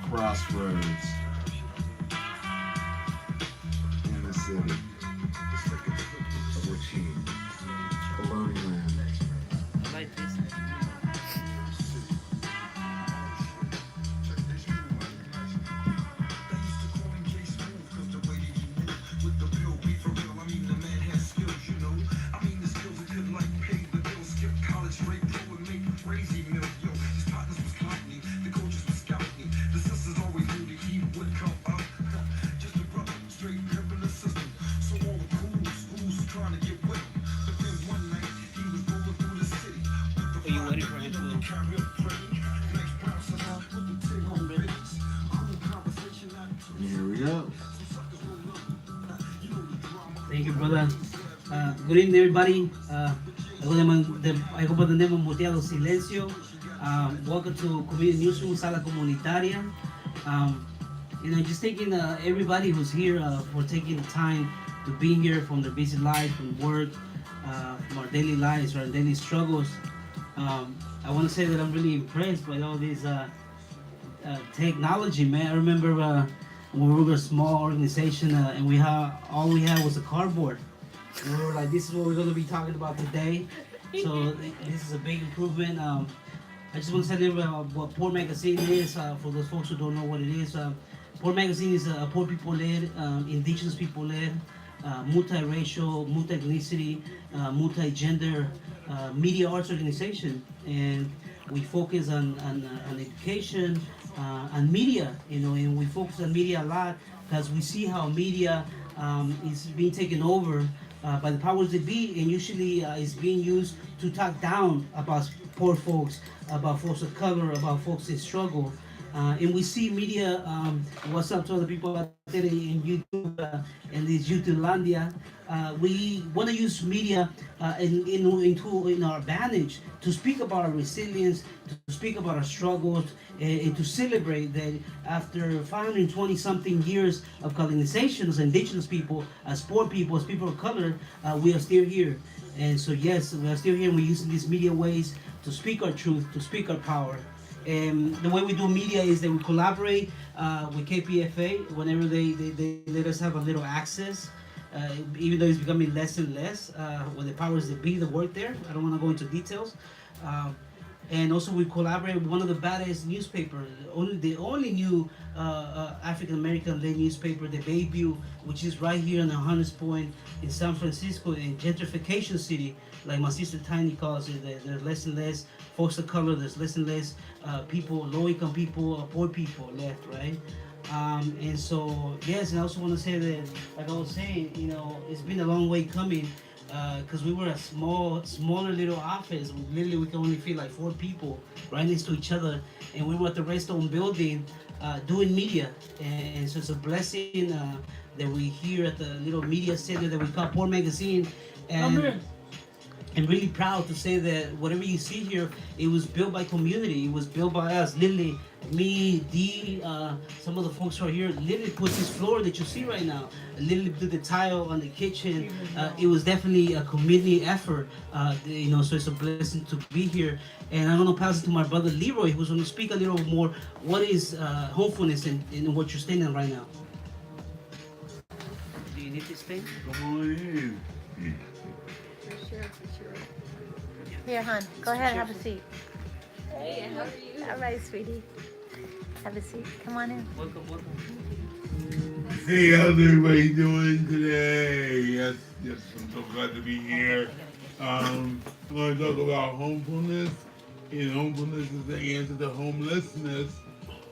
crossroads in the city of Wacheen, Baloney Land. I like this. Are you waiting for him to? Here we go. Thank you, brother. Good evening, everybody. I hope the name of Muteado Silencio. Welcome to Community Newsroom, Sala Comunitaria. Just thanking everybody who's here for taking the time to be here from their busy life, from work, from our daily lives, our daily struggles. I want to say that I'm really impressed by all this technology, man. I remember when we were a small organization and all we had was a cardboard. And we were like, this is what we're going to be talking about today. So this is a big improvement. I just want to say a little bit about what Poor Magazine is for those folks who don't know what it is. Poor Magazine is a poor people-led, indigenous people-led, multiracial, multi-ethnicity, multi-gender media arts organization, and we focus on education and media, and we focus on media a lot because we see how media is being taken over by the powers that be, and usually is being used to talk down about poor folks, about folks of color, about folks in struggle. And we see media, what's up to other people out there in YouTube, and this YouTubelandia. We want to use media in our advantage to speak about our resilience, to speak about our struggles, and to celebrate that after 520 something years of colonization as indigenous people, as poor people, as people of color, we are still here. And so yes, we are still here, and we're using these media ways to speak our truth, to speak our power. And the way we do media is that we collaborate with KPFA whenever they let us have a little access, even though it's becoming less and less with the powers that be that work there. I don't want to go into details. And also we collaborate with one of the baddest newspapers, the only new African American led newspaper, the Bayview, which is right here in the Hunters Point in San Francisco, in gentrification city, like my sister Tiny calls it. There's less and less folks of color, there's less and less people, low income people, poor people left, right? And so yes, and I also want to say that, like I was saying, it's been a long way coming. Because we were a smaller little office. Literally, we can only fit like 4 people right next to each other, and we were at the Redstone building doing media. And so it's a blessing that we here at the little media center that we call Poor Magazine. And I'm really proud to say that whatever you see here, it was built by community. It was built by us. Literally, me, Dee, some of the folks who are here, literally put this floor that you see right now. Literally did the tile on the kitchen. It was definitely a community effort. So it's a blessing to be here. And I'm gonna pass it to my brother Leroy, who's gonna speak a little more. What is hopefulness in what you're standing right now? Do you need this thing? Come on in. For sure. Here, hon, go ahead, have a seat. Hey, how are you? All right, sweetie. Have a seat. Come on in. Welcome. Hey, how's everybody doing today? Yes, I'm so glad to be here. I'm going to talk about homefulness, and homefulness is the answer to homelessness.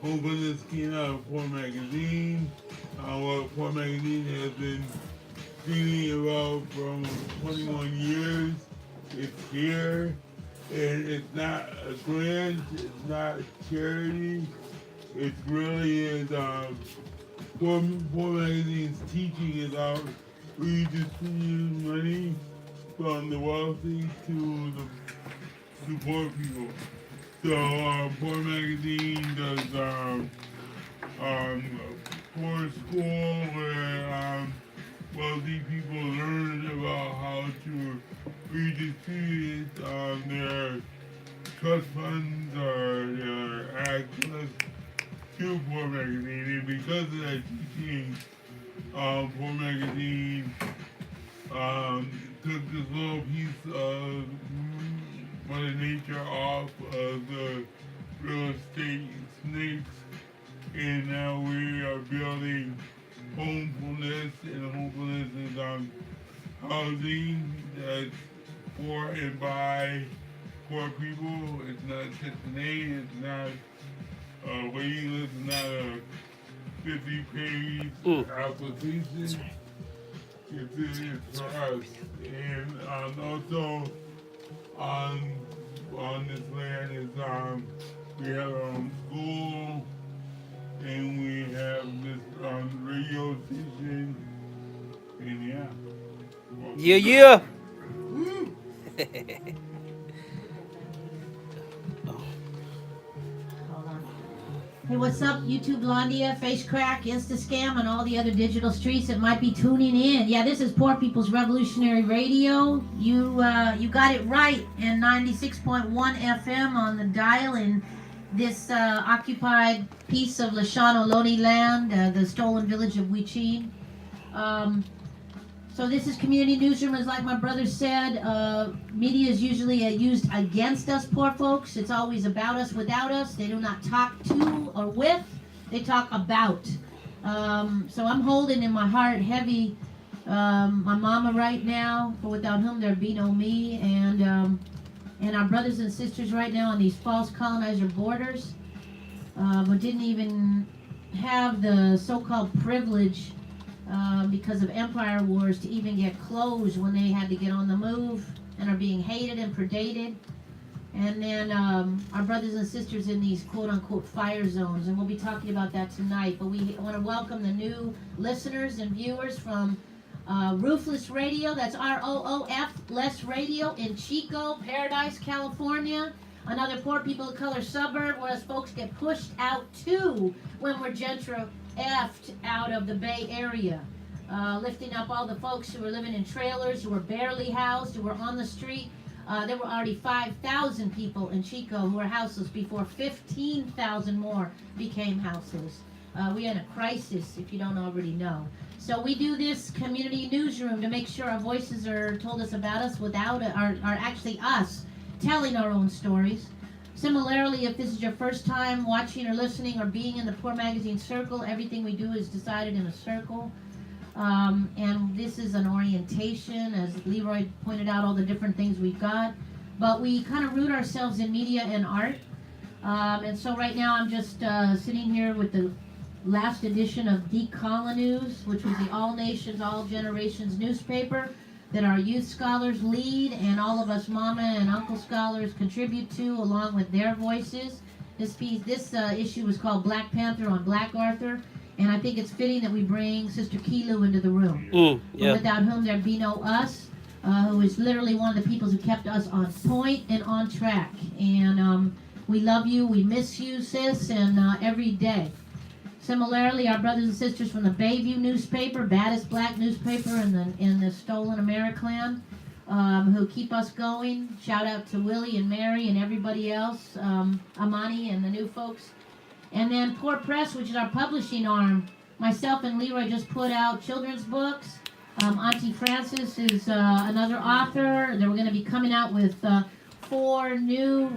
Homefulness came out of Poor Magazine. What Poor Magazine has been thinking about for almost 21 years. It's here, and it's not a grant, it's not charity. It really is Poor Magazine's teaching is about redistributing money from the wealthy to the poor people. So Poor Magazine does poor school where wealthy people learn about how to redistribute their trust funds or their access to Poor Magazine, and because of that teaching, Poor Magazine took this little piece of Mother Nature off of the real estate snakes, and now we are building homefulness, and homefulness is housing that's for and by poor people. It's not Section 8, it's not a waiting list, it's not a 50-page application. It's for us. And also on this land is we have our own school, and we have this radio station, and yeah. Well, Yeah. woo! Hold on. Hey, what's up, YouTube Landia, Face Crack, Instascam, and all the other digital streets that might be tuning in? Yeah, this is Poor People's Revolutionary Radio. You got it right, and 96.1 FM on the dial in this occupied piece of Lashana Loni land, the stolen village of Wichin. So this is Community Newsroom, as like my brother said. Media is usually used against us poor folks. It's always about us, without us. They do not talk to or with, they talk about. So I'm holding in my heart heavy my mama right now, for without whom there'd be no me, and our brothers and sisters right now on these false colonizer borders, but didn't even have the so-called privilege because of empire wars to even get clothes when they had to get on the move, and are being hated and predated. And then our brothers and sisters in these quote-unquote fire zones, and we'll be talking about that tonight. But we want to welcome the new listeners and viewers from Roofless Radio, that's ROOF Less Radio in Chico, Paradise, California. Another poor people of color suburb where us folks get pushed out to when we're effed out of the Bay Area. Lifting up all the folks who were living in trailers, who were barely housed, who were on the street. There were already 5,000 people in Chico who were houseless before 15,000 more became houseless. We're in a crisis, if you don't already know. So we do this community newsroom to make sure our voices are told us about us without are actually us telling our own stories. Similarly, if this is your first time watching or listening or being in the Poor Magazine circle, everything we do is decided in a circle. And this is an orientation, as Leroy pointed out, all the different things we've got. But we kind of root ourselves in media and art. And so right now I'm just sitting here with the last edition of Decolon News, which was the All Nations, All Generations newspaper that our youth scholars lead and all of us mama and uncle scholars contribute to, along with their voices. This issue was called Black Panther on Black Arthur, and I think it's fitting that we bring Sister Kilu into the room, without whom there'd be no us, who is literally one of the people who kept us on point and on track. And we love you, we miss you, sis, and every day. Similarly, our brothers and sisters from the Bayview newspaper, baddest black newspaper in the stolen Americlan, who keep us going. Shout out to Willie and Mary and everybody else, Amani and the new folks. And then Poor Press, which is our publishing arm. Myself and Leroy just put out children's books. Auntie Frances is another author. They were going to be coming out with 5 new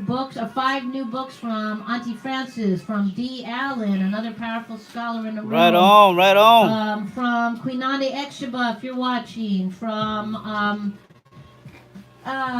books from Auntie Frances, from Dee Allen, another powerful scholar in the room. Right on. From PNNKEXU-PoPeoplesCommUnity, if you're watching. From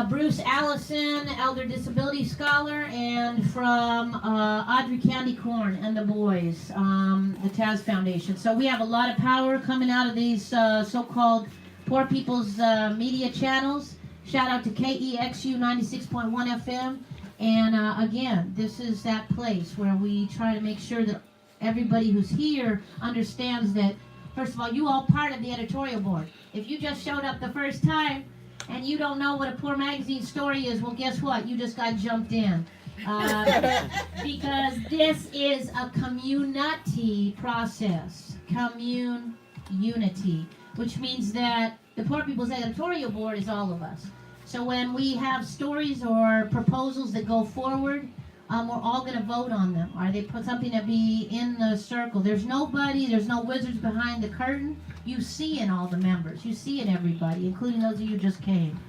Bruce Allison, Elder Disability Scholar, and from Audrey Candy Corn and the boys, the Taz Foundation. So we have a lot of power coming out of these so-called poor people's media channels. Shout out to KEXU 96.1 FM. And again, this is that place where we try to make sure that everybody who's here understands that, first of all, you all part of the editorial board. If you just showed up the first time and you don't know what a Poor Magazine story is, well, guess what? You just got jumped in. Because this is a community process. Community. Which means that the Poor People's Editorial Board is all of us. So when we have stories or proposals that go forward, we're all going to vote on them. Are they put something to be in the circle? There's no wizards behind the curtain. You see in all the members. You see in everybody, including those of you who just came.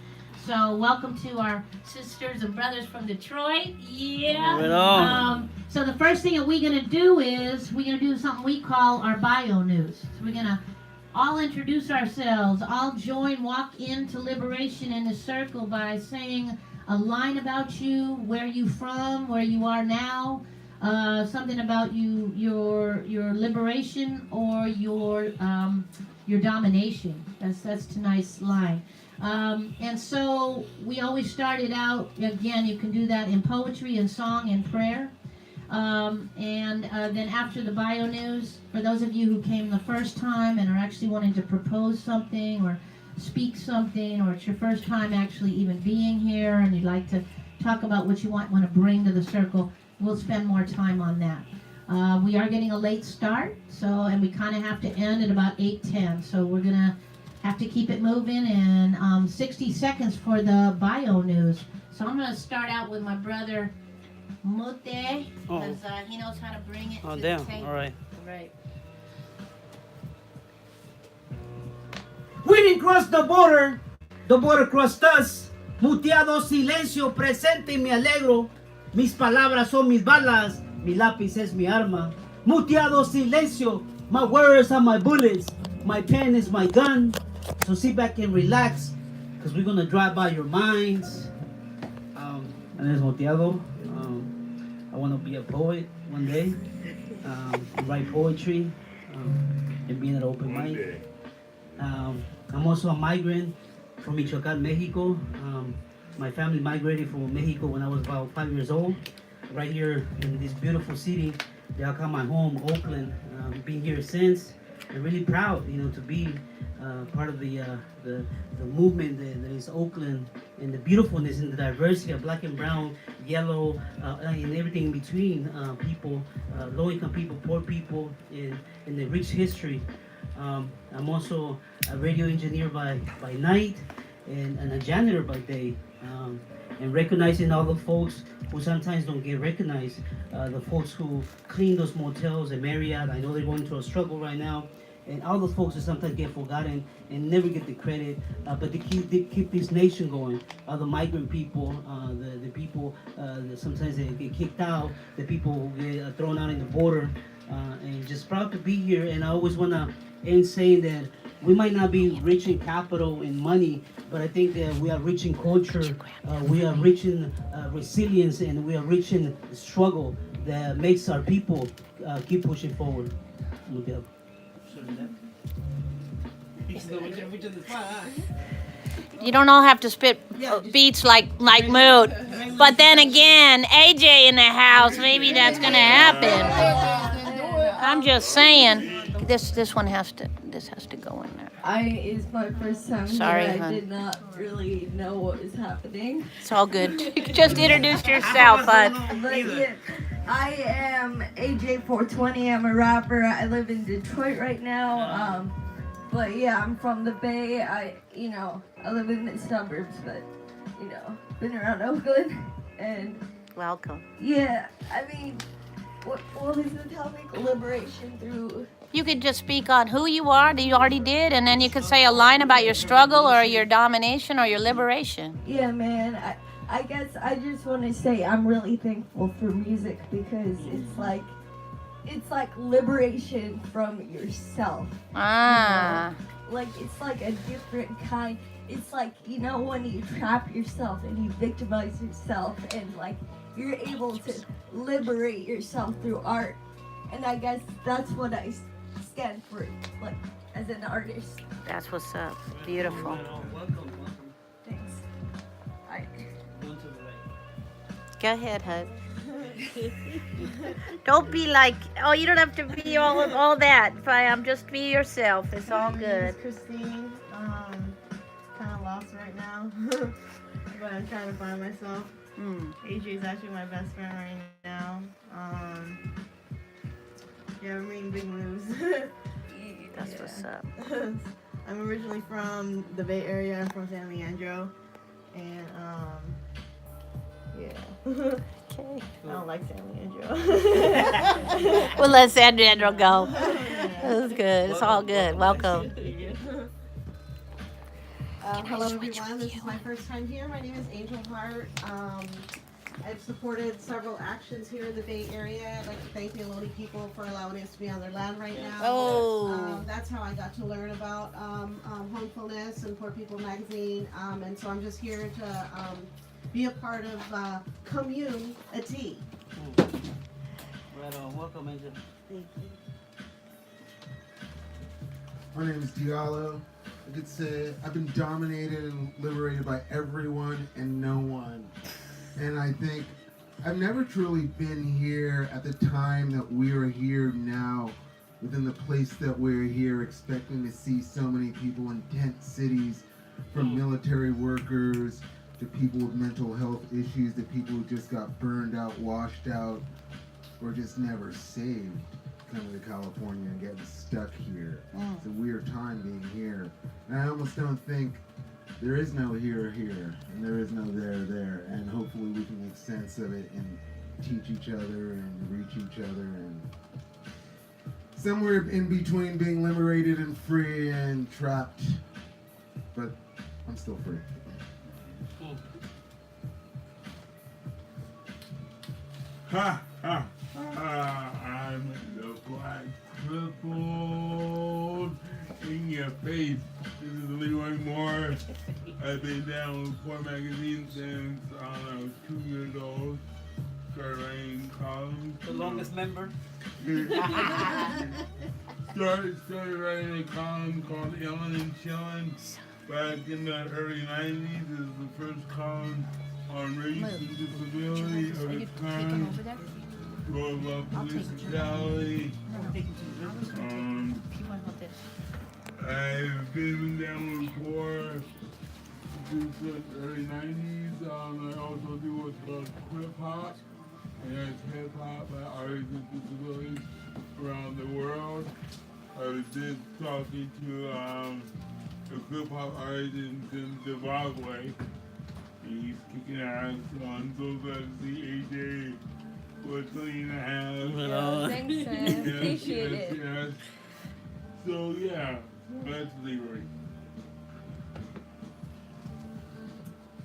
So welcome to our sisters and brothers from Detroit. Yeah. Right on. So the first thing that we're going to do is we're going to do something we call our bio news. So we're going to all introduce ourselves. All walk into liberation in the circle by saying a line about you, where you from, where you are now, something about you, your liberation or your domination. That's tonight's line. And so we always started out, again, you can do that in poetry and song and prayer. Then after the bio news, for those of you who came the first time and are actually wanting to propose something or speak something, or it's your first time actually even being here and you'd like to talk about what you want to bring to the circle, we'll spend more time on that. We are getting a late start, and we kind of have to end at about 8:10, so we're going to have to keep it moving, and 60 seconds for the bio news. So I'm going to start out with my brother Mute, because he knows how to bring it to the table. All right. Right. We didn't cross the border crossed us. Muteado silencio, presente y me alegro. Mis palabras son mis balas, mi lápiz es mi arma. Muteado silencio, my words are my bullets, my pen is my gun. So sit back and relax, because we're gonna drive by your minds. My name is Muteado. I want to be a poet one day, write poetry, and be in an open mic. I'm also a migrant from Michoacán, Mexico. My family migrated from Mexico when I was about 5 years old. Right here in this beautiful city, they all call my home, Oakland. Been here since. I'm really proud, to be part of the movement that is Oakland, and the beautifulness and the diversity of black and brown, yellow, and everything in between. People, low-income people, poor people, in the rich history. I'm also a radio engineer by night and a janitor by day. And recognizing all the folks who sometimes don't get recognized, the folks who clean those motels and Marriott. I know they're going through a struggle right now, and all those folks that sometimes get forgotten and never get the credit, but they keep this nation going. The migrant people, the people that sometimes they get kicked out, the people who get thrown out in the border, and just proud to be here. And I always want to end saying that we might not be rich in capital and money, but I think that we are rich in culture, we are rich in resilience, and we are rich in struggle that makes our people keep pushing forward. You don't all have to spit beats like Mood. But then again, AJ in the house, maybe that's gonna happen. I'm just saying, this has to go in there. It's my first time Sorry, here. I hon. did not really know what was happening. It's all good. Just introduce yourself, hon. But yeah, I am AJ420. I'm a rapper. I live in Detroit right now. But yeah, I'm from the Bay. I live in the suburbs, but been around Oakland, and Welcome. yeah, I mean, what is the topic? Liberation through. You could just speak on who you are, that you already did, and then you could say a line about your struggle or your domination or your liberation. Yeah, man. I guess I just want to say I'm really thankful for music, because it's like liberation from yourself. Ah. Like it's like a different kind. It's like, when you trap yourself and you victimize yourself, and like you're able to liberate yourself through art. And I guess that's what I stand for, like, as an artist. That's what's up. Beautiful. Welcome. Thanks. Go ahead, hon. Don't be like, oh, you don't have to be all that. Just be yourself. It's all good. My name is Christine. Kind of lost right now, but I'm trying to find myself. AJ is actually my best friend right now. Yeah, we're making big moves. That's what's up. I'm originally from the Bay Area. I'm from San Leandro, and yeah. Okay. I don't like San Leandro. We'll let Sandra go. That's good. It's all good. Welcome. Hello everyone, this is my first time here. My name is Angel Hart. I've supported several actions here in the Bay Area. I'd like to thank the Ohlone people for allowing us to be on their land right now. Oh. That's how I got to learn about homefulness and Poor People magazine. And so I'm just here to be a part of CommUnity. Right on. Welcome, Angel. Thank you. My name is Diallo. I could say I've been dominated and liberated by everyone and no one. And I think I've never truly been here at the time that we are here now, within the place that we're here, expecting to see so many people in tent cities, from military workers to people with mental health issues, to people who just got burned out, washed out, or just never saved, coming to California and getting stuck here. It's a weird time being here. And I almost don't think there is no here, and there is no there, and hopefully we can make sense of it and teach each other and reach each other, and somewhere in between being liberated and free and trapped, but I'm still free. Ha ha ha! I'm the black crippled in your face. This is Leroy Moore. I've been down with Poor Magazine since I was 2 years old. Started writing columns. The longest member. Started writing a column called Illin' and Chillin' back in the early 90s. This is the first column on race and disability of its kind. Wrote about police brutality. I've been down with Poor since the early 90s. I also do what's called hip hop. And that's hip hop by artists with disabilities around the world. I was just talking to a hip hop artist in Zimbabwe. He's kicking ass, so I'm so glad to see AJ for 3.5. Thanks, man. Appreciate it. Yes. So yeah, that's Leroy.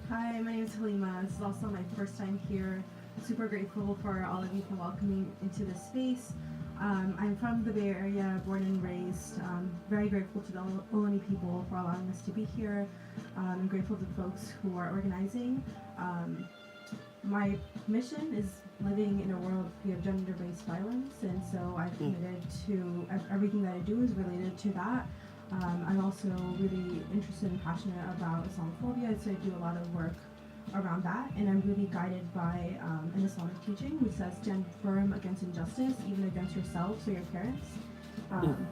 Hi, my name is Halima. This is also my first time here. Super grateful for all of you for welcoming into this space. I'm from the Bay Area, born and raised. Very grateful to the Ohlone people for allowing us to be here. I'm grateful to the folks who are organizing. My mission is living in a world free of gender-based violence, and so I've committed to everything that I do is related to that. I'm also really interested and passionate about Islamophobia, so I do a lot of work around that, and I'm really guided by an Islamic teaching which says stand firm against injustice, even against yourselves or your parents.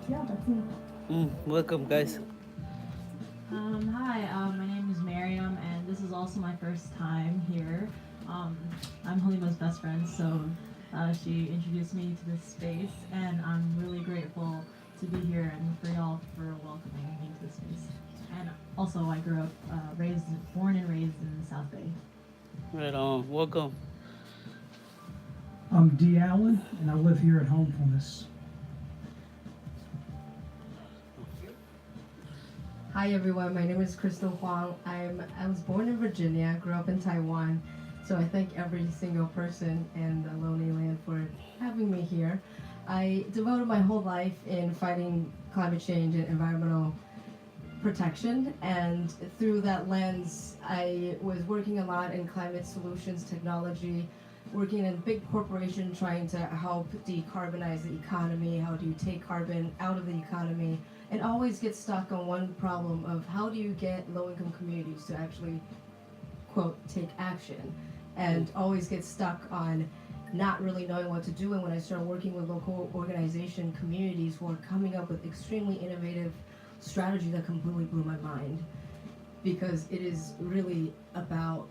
Yeah, that's me. Welcome, guys. Hi, my name is Miriam, and this is also my first time here. I'm Halima's best friend, so she introduced me to this space, and I'm really grateful to be here and for y'all for welcoming me to this space. And also, I grew up, born and raised in the South Bay. Right on. Welcome. I'm D. Allen, and I live here at Homefulness. Hi everyone, my name is Crystal Huang. I was born in Virginia, grew up in Taiwan, so I thank every single person in the Ohlone land for having me here. I devoted my whole life in fighting climate change and environmental protection, and through that lens I was working a lot in climate solutions technology, working in a big corporation trying to help decarbonize the economy. How do you take carbon out of the economy, and always get stuck on one problem of how do you get low-income communities to actually, quote, take action, and always get stuck on not really knowing what to do. And when I started working with local organization communities who are coming up with extremely innovative strategy that completely blew my mind, because it is really about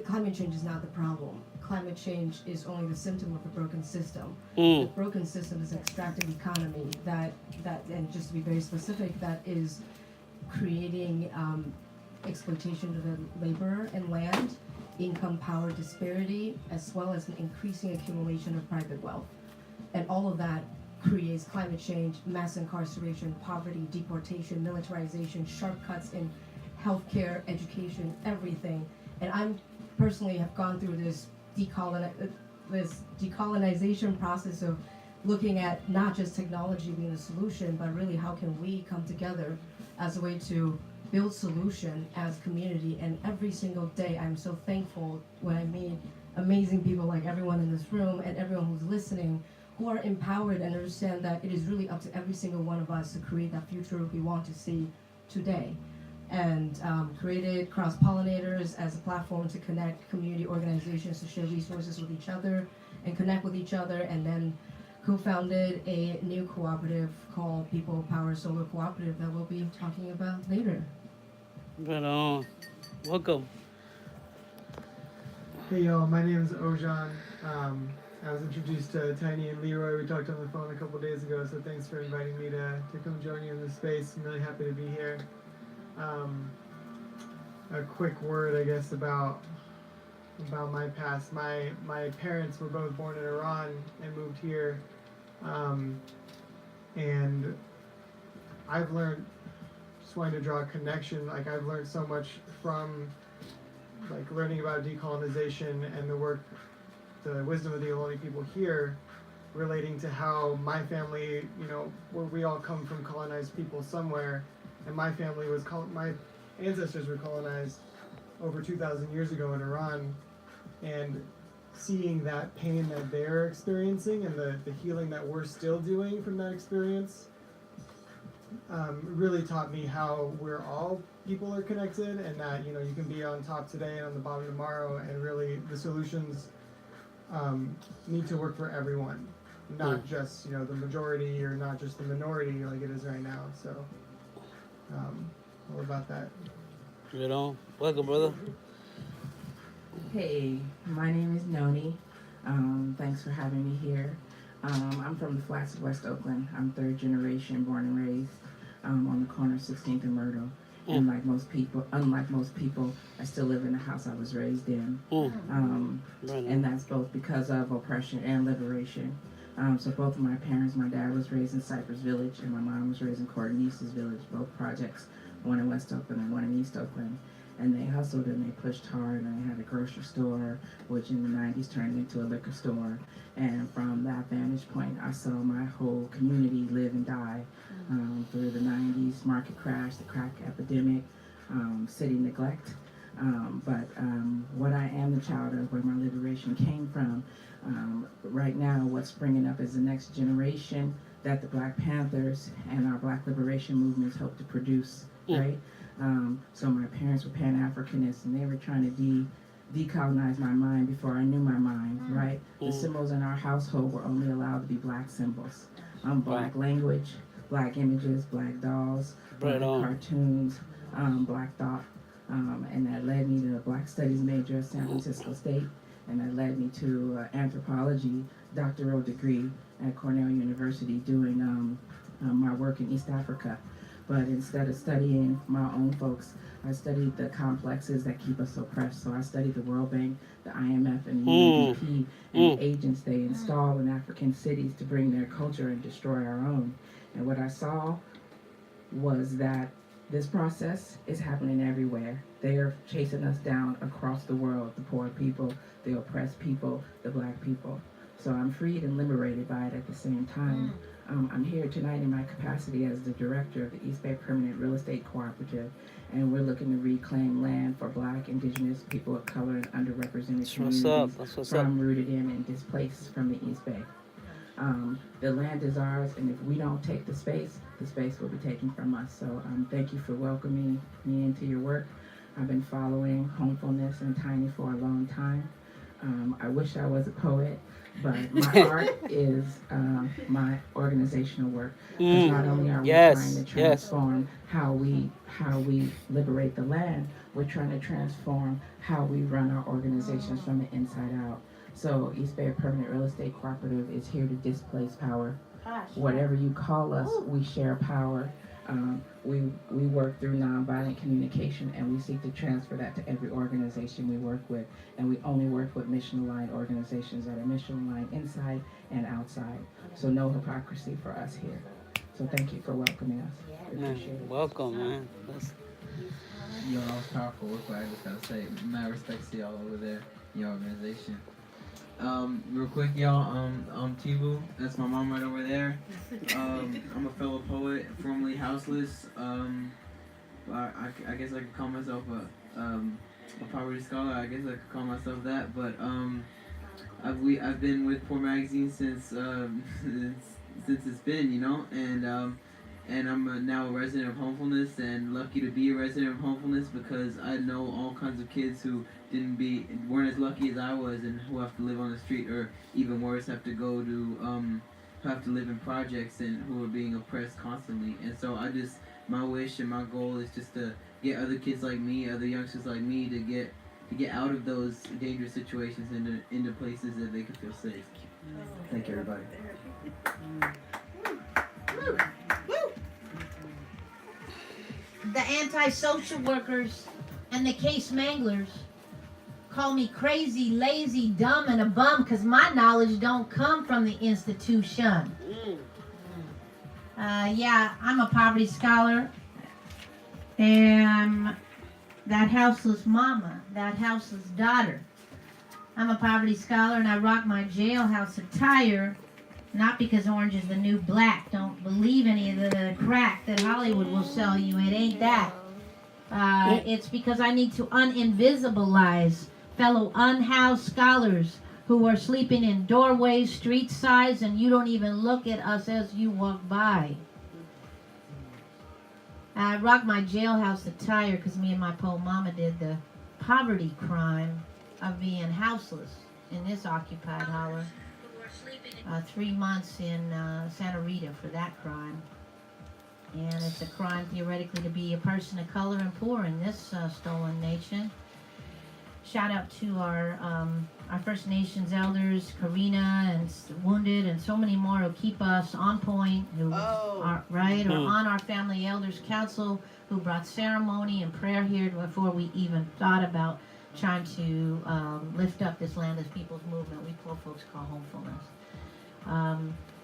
climate change is not the problem. Climate change is only the symptom of the broken system. The broken system is an extractive economy that and just to be very specific, that is creating exploitation of the labor and land, income power disparity, as well as an increasing accumulation of private wealth. And all of that creates climate change, mass incarceration, poverty, deportation, militarization, sharp cuts in healthcare, education, everything. And I'm personally have gone through this decolonization process of looking at not just technology being the solution, but really how can we come together as a way to build solution as community. And every single day I'm so thankful when I meet amazing people like everyone in this room and everyone who's listening, who are empowered and understand that it is really up to every single one of us to create that future we want to see today. And created Cross-Pollinators as a platform to connect community organizations to share resources with each other and connect with each other, and then co-founded a new cooperative called People Power Solar Cooperative that we'll be talking about later. Right on. Welcome. Hey y'all, my name is Ojan. I was introduced to Tiny and Leroy. We talked on the phone a couple days ago, so thanks for inviting me to come join you in this space. I'm really happy to be here. A quick word, I guess, about my past. My parents were both born in Iran and moved here, and I've learned, just wanting to draw a connection, like I've learned so much from like learning about decolonization and the work, the wisdom of the Ohlone people here, relating to how my family, you know, where we all come from colonized people somewhere, and my family was my ancestors were colonized over 2,000 years ago in Iran, and seeing that pain that they're experiencing and the healing that we're still doing from that experience really taught me how we're all people are connected, and that, you know, you can be on top today and on the bottom tomorrow, and really the solutions need to work for everyone, not just, you know, the majority or not just the minority like it is right now. So all about that. Right on. Welcome, brother. Hey, my name is Noni. Thanks for having me here. I'm from the Flats of West Oakland. I'm third generation, born and raised on the corner of 16th and Myrtle. And unlike most people, I still live in the house I was raised in. And that's both because of oppression and liberation. So both of my parents, my dad was raised in Cypress Village and my mom was raised in Cordonistas Village, both projects, one in West Oakland and one in East Oakland. And they hustled and they pushed hard, and they had a grocery store, which in the 90s turned into a liquor store. And from that vantage point, I saw my whole community live and die through the 90s market crash, the crack epidemic, city neglect. But what I am the child of, where my liberation came from, right now what's springing up is the next generation that the Black Panthers and our Black liberation movements hope to produce, right? So my parents were Pan-Africanists, and they were trying to decolonize my mind before I knew my mind, right? The symbols in our household were only allowed to be Black symbols. Black language, Black images, Black dolls, Black cartoons, Black thought. And that led me to a Black Studies major at San Francisco State, and that led me to anthropology doctoral degree at Cornell University, doing my work in East Africa. But instead of studying my own folks, I studied the complexes that keep us oppressed. So I studied the World Bank, the IMF, and the UNDP, and the agents they install in African cities to bring their culture and destroy our own. And what I saw was that this process is happening everywhere. They are chasing us down across the world, the poor people, the oppressed people, the Black people. So I'm freed and liberated by it at the same time. I'm here tonight in my capacity as the director of the East Bay Permanent Real Estate Cooperative, and we're looking to reclaim land for Black, Indigenous, people of color, and underrepresented communities from rooted in and displaced from the East Bay. The land is ours, and if we don't take the space will be taken from us. So thank you for welcoming me into your work. I've been following Homefulness and Tiny for a long time. I wish I was a poet, but my art is my organizational work. Because not only are we trying to transform how we liberate the land, we're trying to transform how we run our organizations from the inside out. So East Bay Permanent Real Estate Cooperative is here to displace power. Whatever you call us, we share power. We work through nonviolent communication, and we seek to transfer that to every organization we work with. And we only work with mission-aligned organizations that are mission-aligned inside and outside. So no hypocrisy for us here. So thank you for welcoming us. We appreciate it. Welcome, man. Yo, that was powerful work, but I just gotta say, mad respects to y'all over there, your organization. Real quick, y'all, Tibu, that's my mom right over there. I'm a fellow poet, formerly houseless. I guess I could call myself a poverty scholar. I guess I could call myself that. But I've been with Poor Magazine since it's been, you know, and I'm now a resident of Homefulness, and lucky to be a resident of Homefulness because I know all kinds of kids who weren't as lucky as I was, and who have to live on the street, or even worse, have to live in projects, and who are being oppressed constantly. And so my wish and my goal is just to get other kids like me, other youngsters like me, to get out of those dangerous situations into places that they can feel safe. Thank you, everybody. The anti-social workers and the case manglers call me crazy, lazy, dumb, and a bum because my knowledge don't come from the institution. Yeah, I'm a poverty scholar, and that houseless mama, that houseless daughter. I'm a poverty scholar, and I rock my jailhouse attire, not because orange is the new black. Don't believe any of the crack that Hollywood will sell you. It ain't that. It's because I need to uninvisibilize fellow unhoused scholars who are sleeping in doorways, street sides, and you don't even look at us as you walk by. I rock my jailhouse attire because me and my po mama did the poverty crime of being houseless in this occupied holler. 3 months in Santa Rita for that crime. And it's a crime theoretically to be a person of color and poor in this stolen nation. Shout out to our First Nations elders, Karina and Wounded, and so many more who keep us on point, who are right, or on our Family Elders Council, who brought ceremony and prayer here before we even thought about trying to lift up this Land as People's movement we poor folks call Homefulness.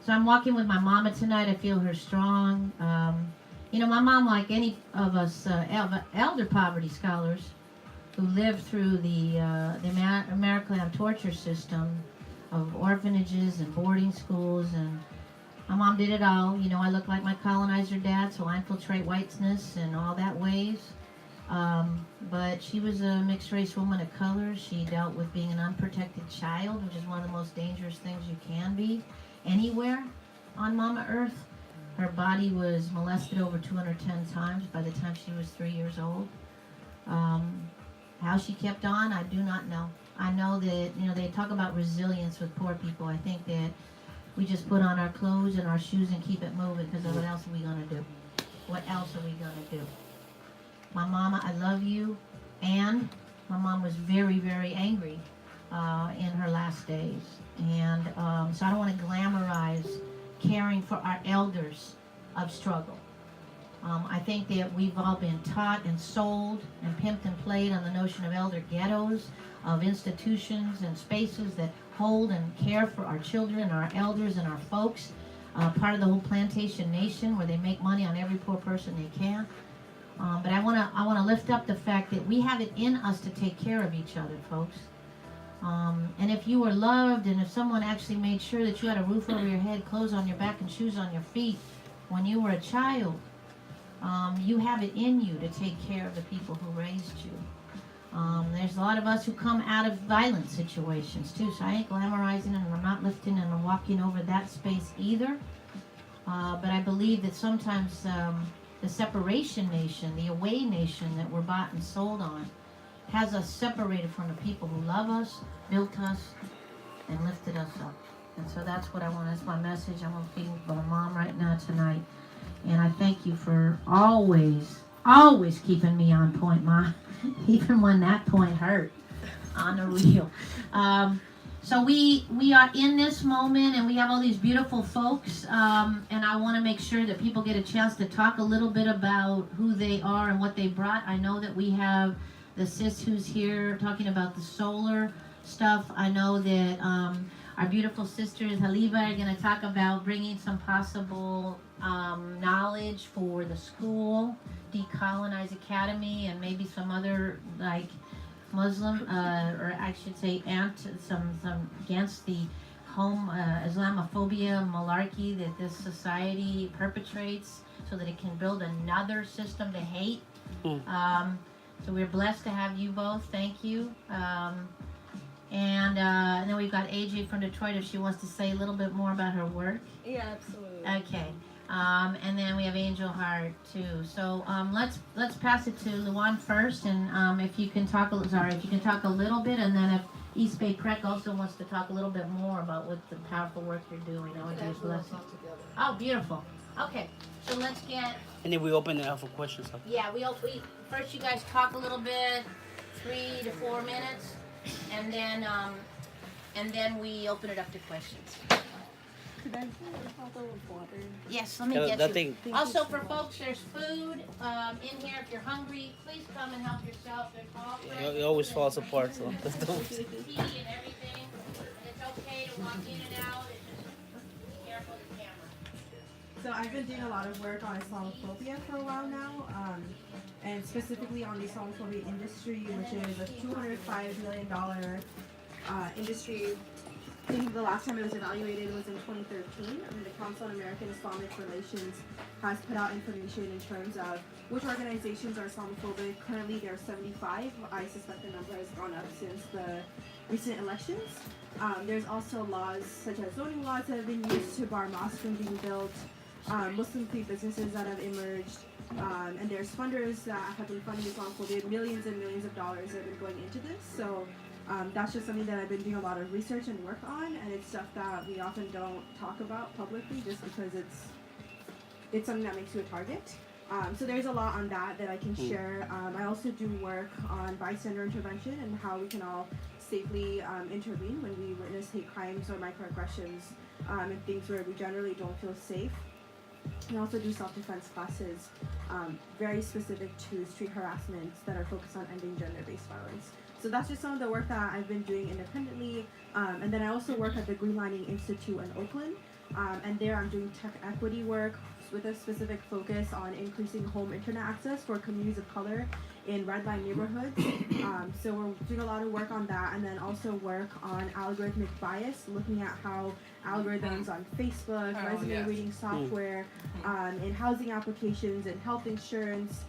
So I'm walking with my mama tonight. I feel her strong. You know, my mom, like any of us elder poverty scholars who lived through the American torture system of orphanages and boarding schools, and my mom did it all. You know, I look like my colonizer dad, so I infiltrate whiteness and all that ways. But she was a mixed race woman of color. She dealt with being an unprotected child, which is one of the most dangerous things you can be anywhere on Mama Earth. Her body was molested over 210 times by the time she was 3 years old. How she kept on, I do not know. I know that, you know, they talk about resilience with poor people. I think that we just put on our clothes and our shoes and keep it moving, because what else are we going to do? What else are we going to do? My mama, I love you. And my mom was very, very angry in her last days. And so I don't want to glamorize caring for our elders of struggle. I think that we've all been taught and sold and pimped and played on the notion of elder ghettos, of institutions and spaces that hold and care for our children and our elders and our folks, part of the whole plantation nation where they make money on every poor person they can. But I want to lift up the fact that we have it in us to take care of each other, folks. And if you were loved, and if someone actually made sure that you had a roof over your head, clothes on your back, and shoes on your feet when you were a child, you have it in you to take care of the people who raised you. There's a lot of us who come out of violent situations too, so I ain't glamorizing and I'm not lifting and walking over that space either. But I believe that sometimes the separation nation, the away nation that we're bought and sold on, has us separated from the people who love us, built us, and lifted us up. And so that's what I want. That's my message. I'm going to feed my mom right now tonight. And I thank you for always keeping me on point, Ma. Even when that point hurt on the real. So we are in this moment, and we have all these beautiful folks, and I want to make sure that people get a chance to talk a little bit about who they are and what they brought. I know that we have the sis who's here talking about the solar stuff. I know that our beautiful sisters Haliba are going to talk about bringing some possible knowledge for the school, Decolonize Academy, and maybe some other like Muslim, or I should say, some against the Islamophobia, malarkey that this society perpetrates, so that it can build another system to hate. So we're blessed to have you both. Thank you. And then we've got AJ from Detroit, if she wants to say a little bit more about her work. Yeah, absolutely. Okay. And then we have Angel Heart too. So let's pass it to Luan first, and if you can talk a little bit, and then if East Bay Prec also wants to talk a little bit more about what the powerful work you're doing. Oh, beautiful. Okay, so let's get. And then we open it up for questions. Yeah, we first you guys talk a little bit, 3 to 4 minutes, and then we open it up to questions. Could I see a bottle of water? Yes, let me get you. Also, for folks, there's food in here. If you're hungry, please come and help yourself. There's all It always falls apart, so tea and everything. And it's okay to walk in and out. Just be careful of the camera. So I've been doing a lot of work on Islamophobia for a while now, and specifically on the Islamophobia industry, which is a $205 million industry. I think the last time it was evaluated was in 2013, and the Council on American Islamic Relations has put out information in terms of which organizations are Islamophobic. Currently there are 75. I suspect the number has gone up since the recent elections. There's also laws such as zoning laws that have been used to bar mosques from being built, Muslim-free businesses that have emerged, and there's funders that have been funding Islamophobia. Millions and millions of dollars have been going into this. So that's just something that I've been doing a lot of research and work on, and it's stuff that we often don't talk about publicly just because it's something that makes you a target. So there's a lot on that I can share. I also do work on bystander intervention and how we can all safely intervene when we witness hate crimes or microaggressions and things where we generally don't feel safe. I also do self-defense classes very specific to street harassment that are focused on ending gender-based violence. So that's just some of the work that I've been doing independently. And then I also work at the Greenlining Institute in Oakland. And there I'm doing tech equity work with a specific focus on increasing home internet access for communities of color in red line neighborhoods. So we're doing a lot of work on that, and then also work on algorithmic bias, looking at how algorithms on Facebook, resume reading software, in housing applications, and health insurance,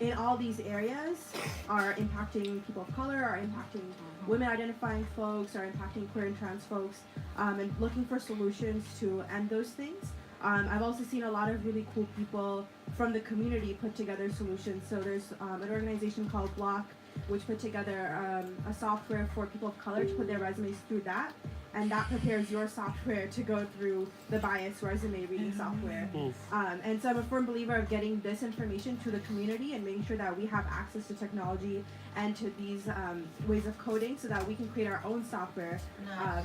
in all these areas are impacting people of color, are impacting women identifying folks, are impacting queer and trans folks, and looking for solutions to end those things. I've also seen a lot of really cool people from the community put together solutions. So there's an organization called Block, which put together a software for people of color to put their resumes through that. And that prepares your software to go through the biased resume reading software. And so I'm a firm believer of getting this information to the community and making sure that we have access to technology and to these ways of coding so that we can create our own software.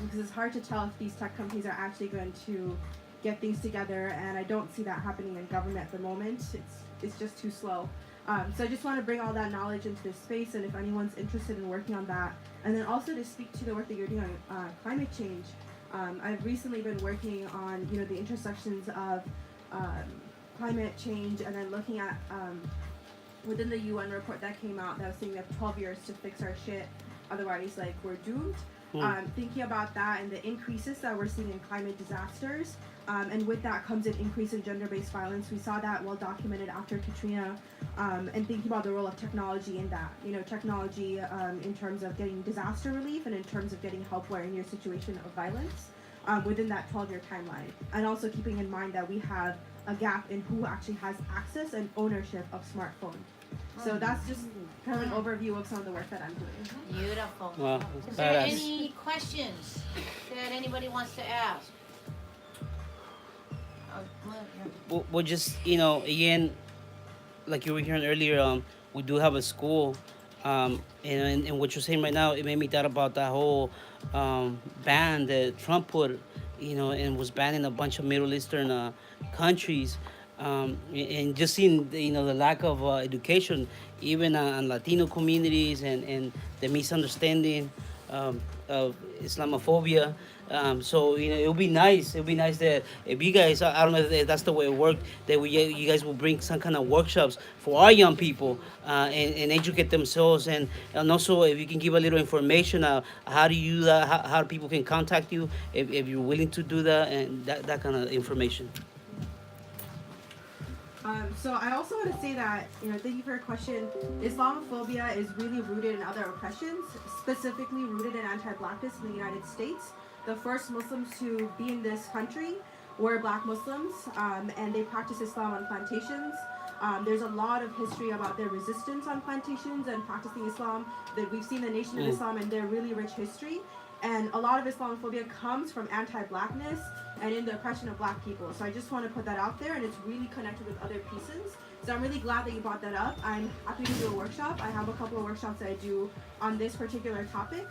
Because it's hard to tell if these tech companies are actually going to get things together, and I don't see that happening in government at the moment. It's just too slow. So I just want to bring all that knowledge into this space, and if anyone's interested in working on that, and then also to speak to the work that you're doing on climate change. I've recently been working on the intersections of climate change, and then looking at within the UN report that came out that was saying we have 12 years to fix our shit, otherwise like we're doomed. Thinking about that and the increases that we're seeing in climate disasters, and with that comes an increase in gender-based violence. We saw that well documented after Katrina, and thinking about the role of technology in that. Technology in terms of getting disaster relief and in terms of getting help where in your situation of violence within that 12-year timeline. And also keeping in mind that we have a gap in who actually has access and ownership of smartphone. So that's just kind of an overview of some of the work that I'm doing. Beautiful. Wow, Is there any questions that anybody wants to ask? Well, just again, like you were hearing earlier, we do have a school, And what you're saying right now, it made me thought about that whole ban that Trump put, and was banning a bunch of Middle Eastern countries. And just seeing the lack of education, even on Latino communities, and the misunderstanding of Islamophobia. So it'll be nice. It'll be nice that if you guys, I don't know if that's the way it worked, that you guys will bring some kind of workshops for our young people, and educate themselves, and also if you can give a little information, how do you how people can contact you if you're willing to do that, and that kind of information. So I also want to say that, thank you for your question. Islamophobia is really rooted in other oppressions, specifically rooted in anti-blackness in the United States. The first Muslims to be in this country were black Muslims, and they practiced Islam on plantations. There's a lot of history about their resistance on plantations and practicing Islam. That we've seen the Nation of Islam and their really rich history. And a lot of Islamophobia comes from anti-blackness and in the oppression of black people. So I just want to put that out there, and it's really connected with other pieces. So I'm really glad that you brought that up. I'm happy to do a workshop. I have a couple of workshops that I do on this particular topic.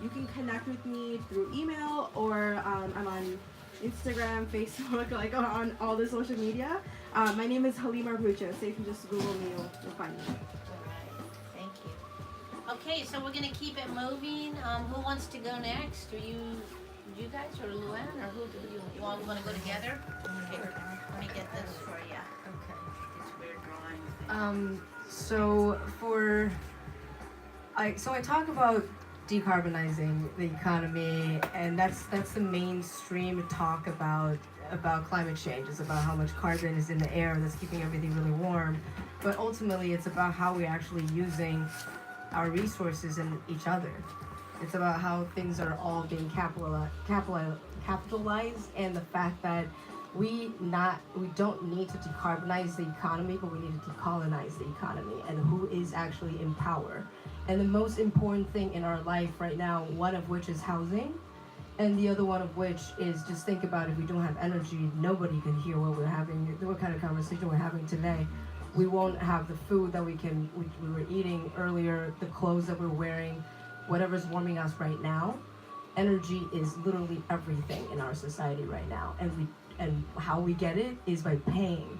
You can connect with me through email, or I'm on Instagram, Facebook, like on all the social media. My name is Halima Rucha, so if you just Google me, you'll find me. Thank you. Okay, so we're gonna keep it moving. Who wants to go next? Are you guys, or Luann, or who do you all want to go together? Okay, let me get this for you. Okay, this weird drawing. So I talk about decarbonizing the economy, and that's the mainstream talk about climate change. It's about how much carbon is in the air that's keeping everything really warm, but ultimately it's about how we're actually using our resources and each other. It's about how things are all being capitalized, and the fact that we don't need to decarbonize the economy, but we need to decolonize the economy, and who is actually in power. And the most important thing in our life right now, one of which is housing, and the other one of which is, just think about, if we don't have energy, nobody can hear what kind of conversation we're having today. We won't have the food that we were eating earlier, the clothes that we're wearing, whatever's warming us right now. Energy is literally everything in our society right now, and how we get it is by paying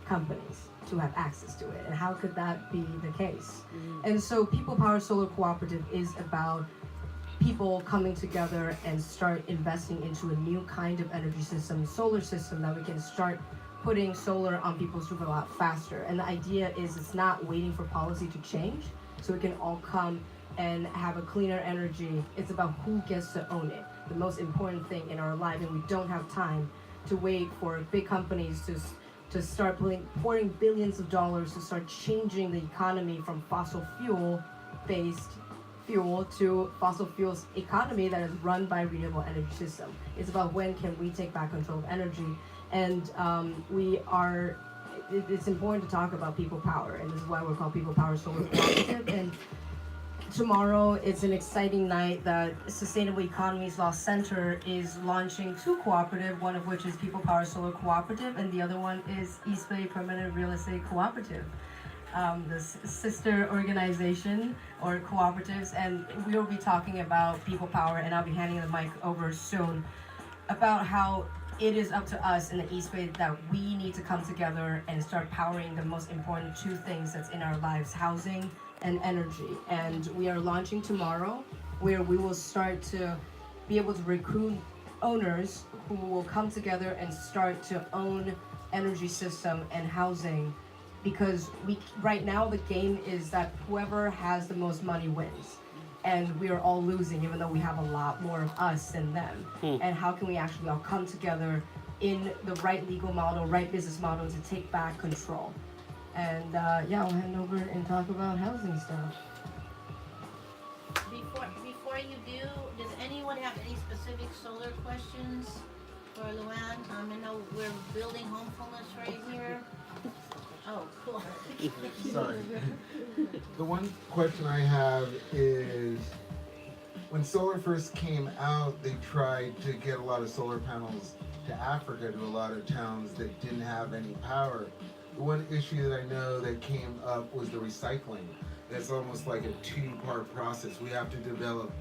companies to have access to it. And how could that be the case? And so People Power Solar Cooperative is about people coming together and start investing into a new kind of energy system, solar system, that we can start putting solar on people's roof a lot faster. And the idea is, it's not waiting for policy to change so we can all come and have a cleaner energy. It's about who gets to own it, the most important thing in our life. And we don't have time to wait for big companies to start pouring billions of dollars to start changing the economy from fossil fuel-based fuel to fossil fuels economy that is run by renewable energy system. It's about when can we take back control of energy. And it's important to talk about people power, and this is why we're called People Power Solar Cooperative. And tomorrow, it's an exciting night that Sustainable Economies Law Center is launching 2 cooperatives, one of which is People Power Solar Cooperative, and the other one is East Bay Permanent Real Estate Cooperative. This sister organization or cooperatives, and we will be talking about people power, and I'll be handing the mic over soon, about how it is up to us in the East Bay that we need to come together and start powering the most important 2 things that's in our lives: housing and energy. And we are launching tomorrow, where we will start to be able to recruit owners who will come together and start to own energy system and housing, because right now the game is that whoever has the most money wins, and we are all losing, even though we have a lot more of us than them. And how can we actually all come together in the right legal model, right business model, to take back control? And I'll hand over and talk about housing stuff. Before you do, does anyone have any specific solar questions for Luann? I know we're building homefulness right here. Oh, cool. Sorry. The one question I have is, when solar first came out, they tried to get a lot of solar panels to Africa, to a lot of towns that didn't have any power. The one issue that I know that came up was the recycling. that's almost like a two-part process. We have to develop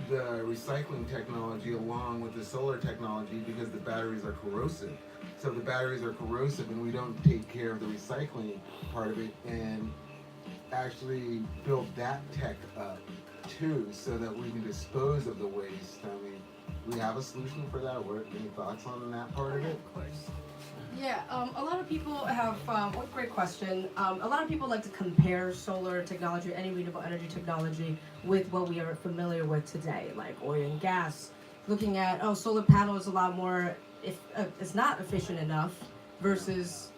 the recycling technology along with the solar technology because the batteries are corrosive. So if the batteries are corrosive and we don't take care of the recycling part of it and actually build that tech up too so that we can dispose of the waste. I mean, we have a solution for that. Any thoughts on that part of it? Of course. Yeah, a lot of people have, great question. A lot of people like to compare solar technology, any renewable energy technology, with what we are familiar with today, like oil and gas. Looking at, solar panel is a lot more, it's not efficient enough versus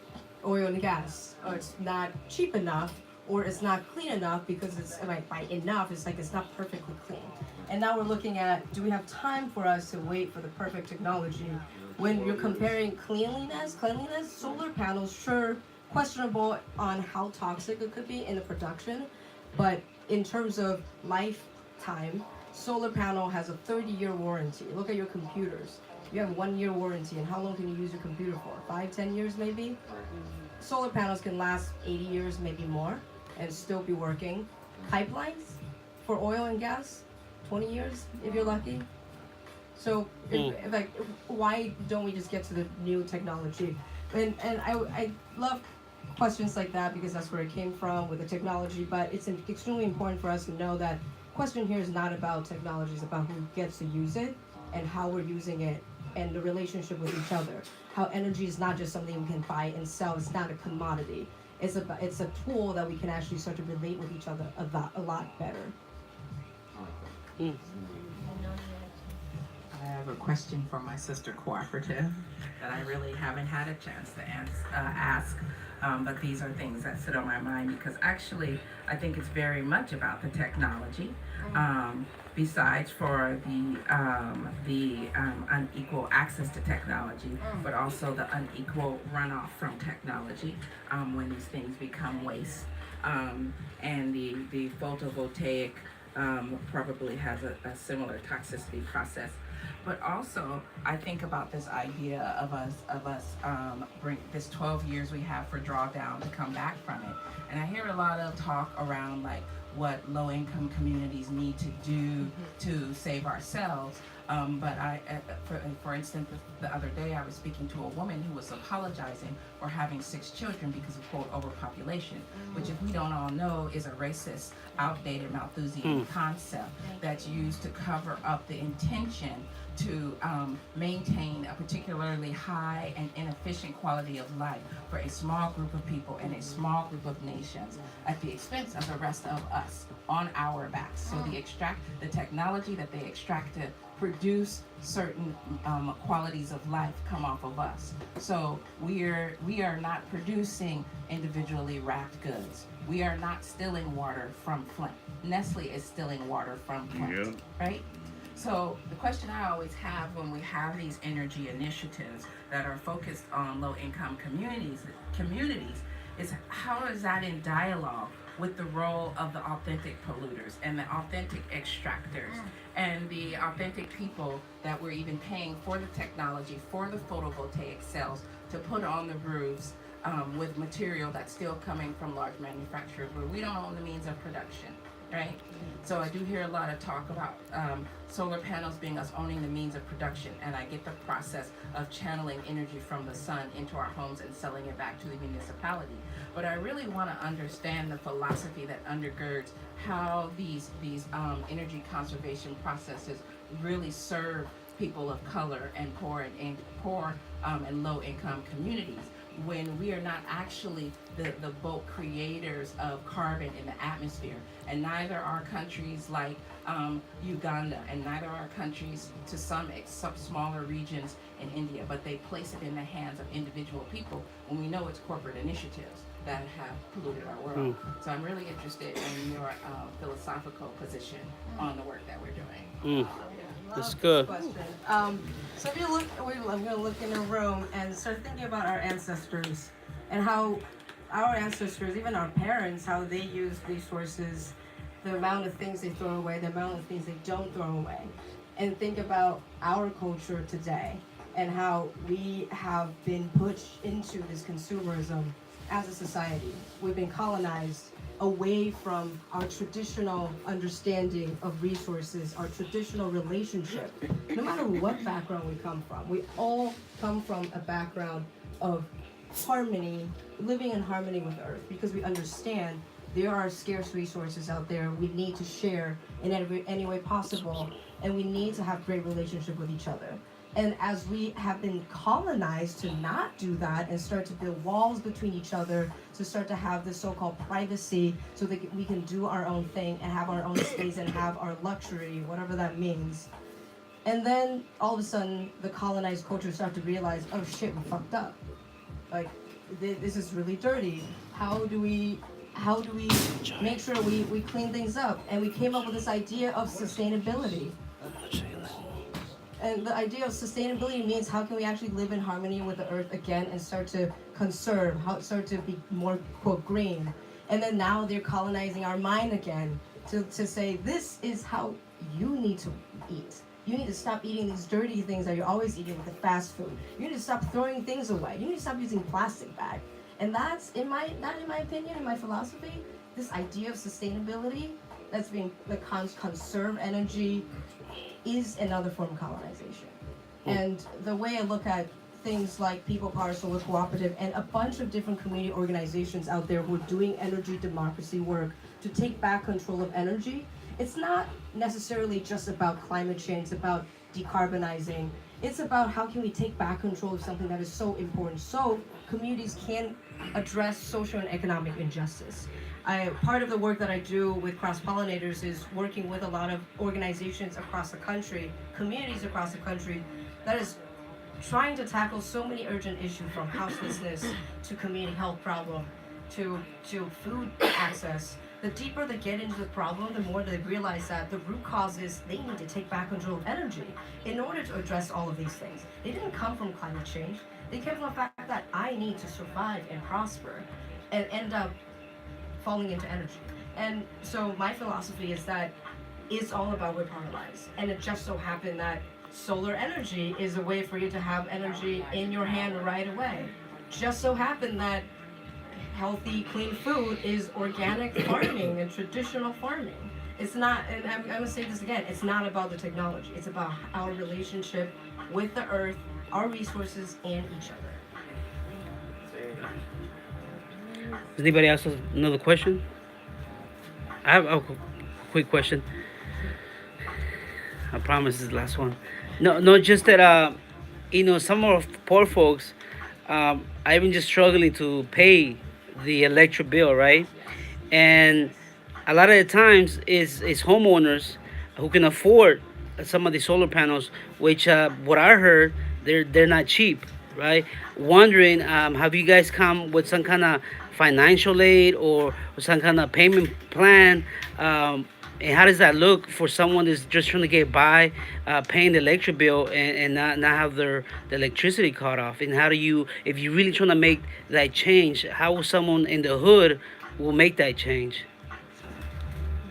oil and gas, or it's not cheap enough, or it's not clean enough because it's, by enough, it's like it's not perfectly clean. And now we're looking at, do we have time for us to wait for the perfect technology? When you're comparing cleanliness, solar panels, sure, questionable on how toxic it could be in the production, but in terms of lifetime, solar panel has a 30-year warranty. Look at your computers. You have 1 year warranty, and how long can you use your computer for? 5, 10 years maybe? Solar panels can last 80 years, maybe more, and still be working. Pipelines for oil and gas, 20 years if you're lucky. So, why don't we just get to the new technology? And I love questions like that because that's where it came from with the technology. But it's extremely important for us to know that question here is not about technology; it's about who gets to use it and how we're using it and the relationship with each other. How energy is not just something we can buy and sell; it's not a commodity. It's a tool that we can actually start to relate with each other a lot better. I have a question for my sister cooperative that I really haven't had a chance to ask, but these are things that sit on my mind because actually I think it's very much about the technology. Besides for the unequal access to technology, but also the unequal runoff from technology when these things become waste, and the photovoltaic probably has a similar toxicity process. But also, I think about this idea of us bring this 12 years we have for drawdown to come back from it. And I hear a lot of talk around like what low-income communities need to do to save ourselves. But for instance, the other day I was speaking to a woman who was apologizing for having 6 children because of quote overpopulation, which if we don't all know is a racist, outdated Malthusian concept that's used to cover up the intention to maintain a particularly high and inefficient quality of life for a small group of people and a small group of nations at the expense of the rest of us on our backs. So the technology that they extract to produce certain qualities of life come off of us. So we are not producing individually wrapped goods. We are not stealing water from Flint. Nestle is stealing water from Flint, right? So the question I always have when we have these energy initiatives that are focused on low-income communities is how is that in dialogue with the role of the authentic polluters and the authentic extractors and the authentic people that we're even paying for the technology, for the photovoltaic cells to put on the roofs with material that's still coming from large manufacturers where we don't own the means of production, right? So I do hear a lot of talk about solar panels being us owning the means of production, and I get the process of channeling energy from the sun into our homes and selling it back to the municipality. But I really want to understand the philosophy that undergirds how these energy conservation processes really serve people of color and poor and low income communities, when we are not actually the bulk creators of carbon in the atmosphere. And neither are countries like Uganda, and neither are countries to some smaller regions in India, but they place it in the hands of individual people when we know it's corporate initiatives that have polluted our world. So I'm really interested in your philosophical position on the work that we're doing. That's good. So if you look, I'm going to look in the room and start thinking about our ancestors and how our ancestors, even our parents, how they use resources, the amount of things they throw away, the amount of things they don't throw away, and think about our culture today and how we have been pushed into this consumerism as a society. We've been colonized away from our traditional understanding of resources, our traditional relationship. No matter what background we come from, we all come from a background of harmony, living in harmony with Earth, because we understand there are scarce resources out there we need to share in any way possible, and we need to have great relationship with each other. And as we have been colonized to not do that and start to build walls between each other, to start to have this so-called privacy so that we can do our own thing and have our own space and have our luxury, whatever that means. And then all of a sudden the colonized culture start to realize, oh shit, we fucked up. Like, this is really dirty. How do we make sure we clean things up? And we came up with this idea of sustainability. And the idea of sustainability means how can we actually live in harmony with the earth again and start to conserve, start to be more, quote, green. And then now they're colonizing our mind again to say, this is how you need to eat. You need to stop eating these dirty things that you're always eating with the fast food. You need to stop throwing things away. You need to stop using plastic bags. And that's, in my opinion, in my philosophy, this idea of sustainability, that's being conserve energy, is another form of colonization. And the way I look at things like People Power Solar Cooperative and a bunch of different community organizations out there who are doing energy democracy work to take back control of energy, it's not necessarily just about climate change, it's about decarbonizing. It's about how can we take back control of something that is so important so communities can address social and economic injustice. Part of the work that I do with cross-pollinators is working with a lot of organizations across the country, communities across the country, that is trying to tackle so many urgent issues, from houselessness to community health problem to food access. The deeper they get into the problem, the more they realize that the root cause is they need to take back control of energy in order to address all of these things. They didn't come from climate change. They came from the fact that I need to survive and prosper and end up falling into energy. And so my philosophy is that it's all about we're paralyzed. And it just so happened that solar energy is a way for you to have energy in your hand right away. Just so happened that healthy, clean food is organic farming and traditional farming. It's not, and I'm gonna say this again, it's not about the technology. It's about our relationship with the earth, our resources, and each other. Does anybody else have another question? I have a quick question. I promise this is the last one. No, just that, some of our poor folks, I've been just struggling to pay the electric bill, right? And a lot of the times is homeowners who can afford some of the solar panels, which what I heard, they're not cheap, right? Wondering, have you guys come with some kind of financial aid or some kind of payment plan? And how does that look for someone that's just trying to get by, paying the electric bill and not have the electricity cut off? And how do you, if you're really trying to make that change, how will someone in the hood will make that change?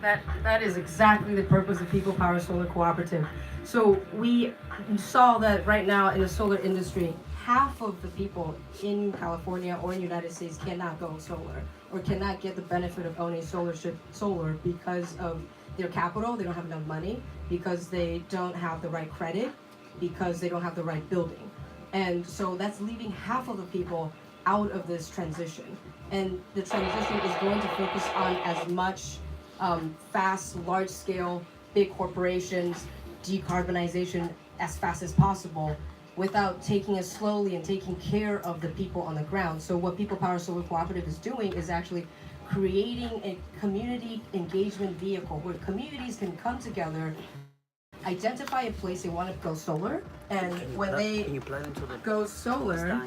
That is exactly the purpose of People Power Solar Cooperative. So we saw that right now in the solar industry, half of the people in California or in the United States cannot go solar or cannot get the benefit of owning solar because of their capital. They don't have enough money, because they don't have the right credit, because they don't have the right building. And so that's leaving half of the people out of this transition. And the transition is going to focus on as much fast, large-scale, big corporations, decarbonization as fast as possible, without taking it slowly and taking care of the people on the ground. So what People Power Solar Cooperative is doing is actually creating a community engagement vehicle where communities can come together, identify a place they want to go solar, and when they go solar,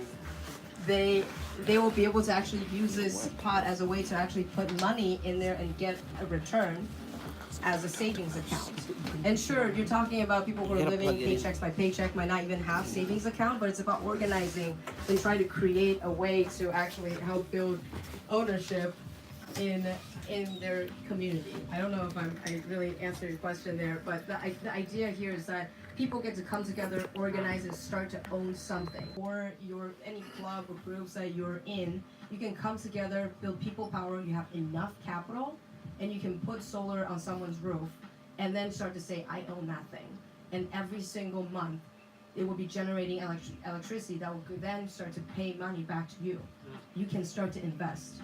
they will be able to actually use this pot as a way to actually put money in there and get a return as a savings account. And sure, you're talking about people who are living paychecks by paycheck, might not even have savings account, but it's about organizing and trying to create a way to actually help build ownership in their community. I don't know if I really answered your question there, but the idea here is that people get to come together, organize, and start to own something. Or any club or groups that you're in, you can come together, build people power. You have enough capital, and you can put solar on someone's roof, and then start to say, I own that thing. And every single month, it will be generating electricity that will then start to pay money back to you. You can start to invest.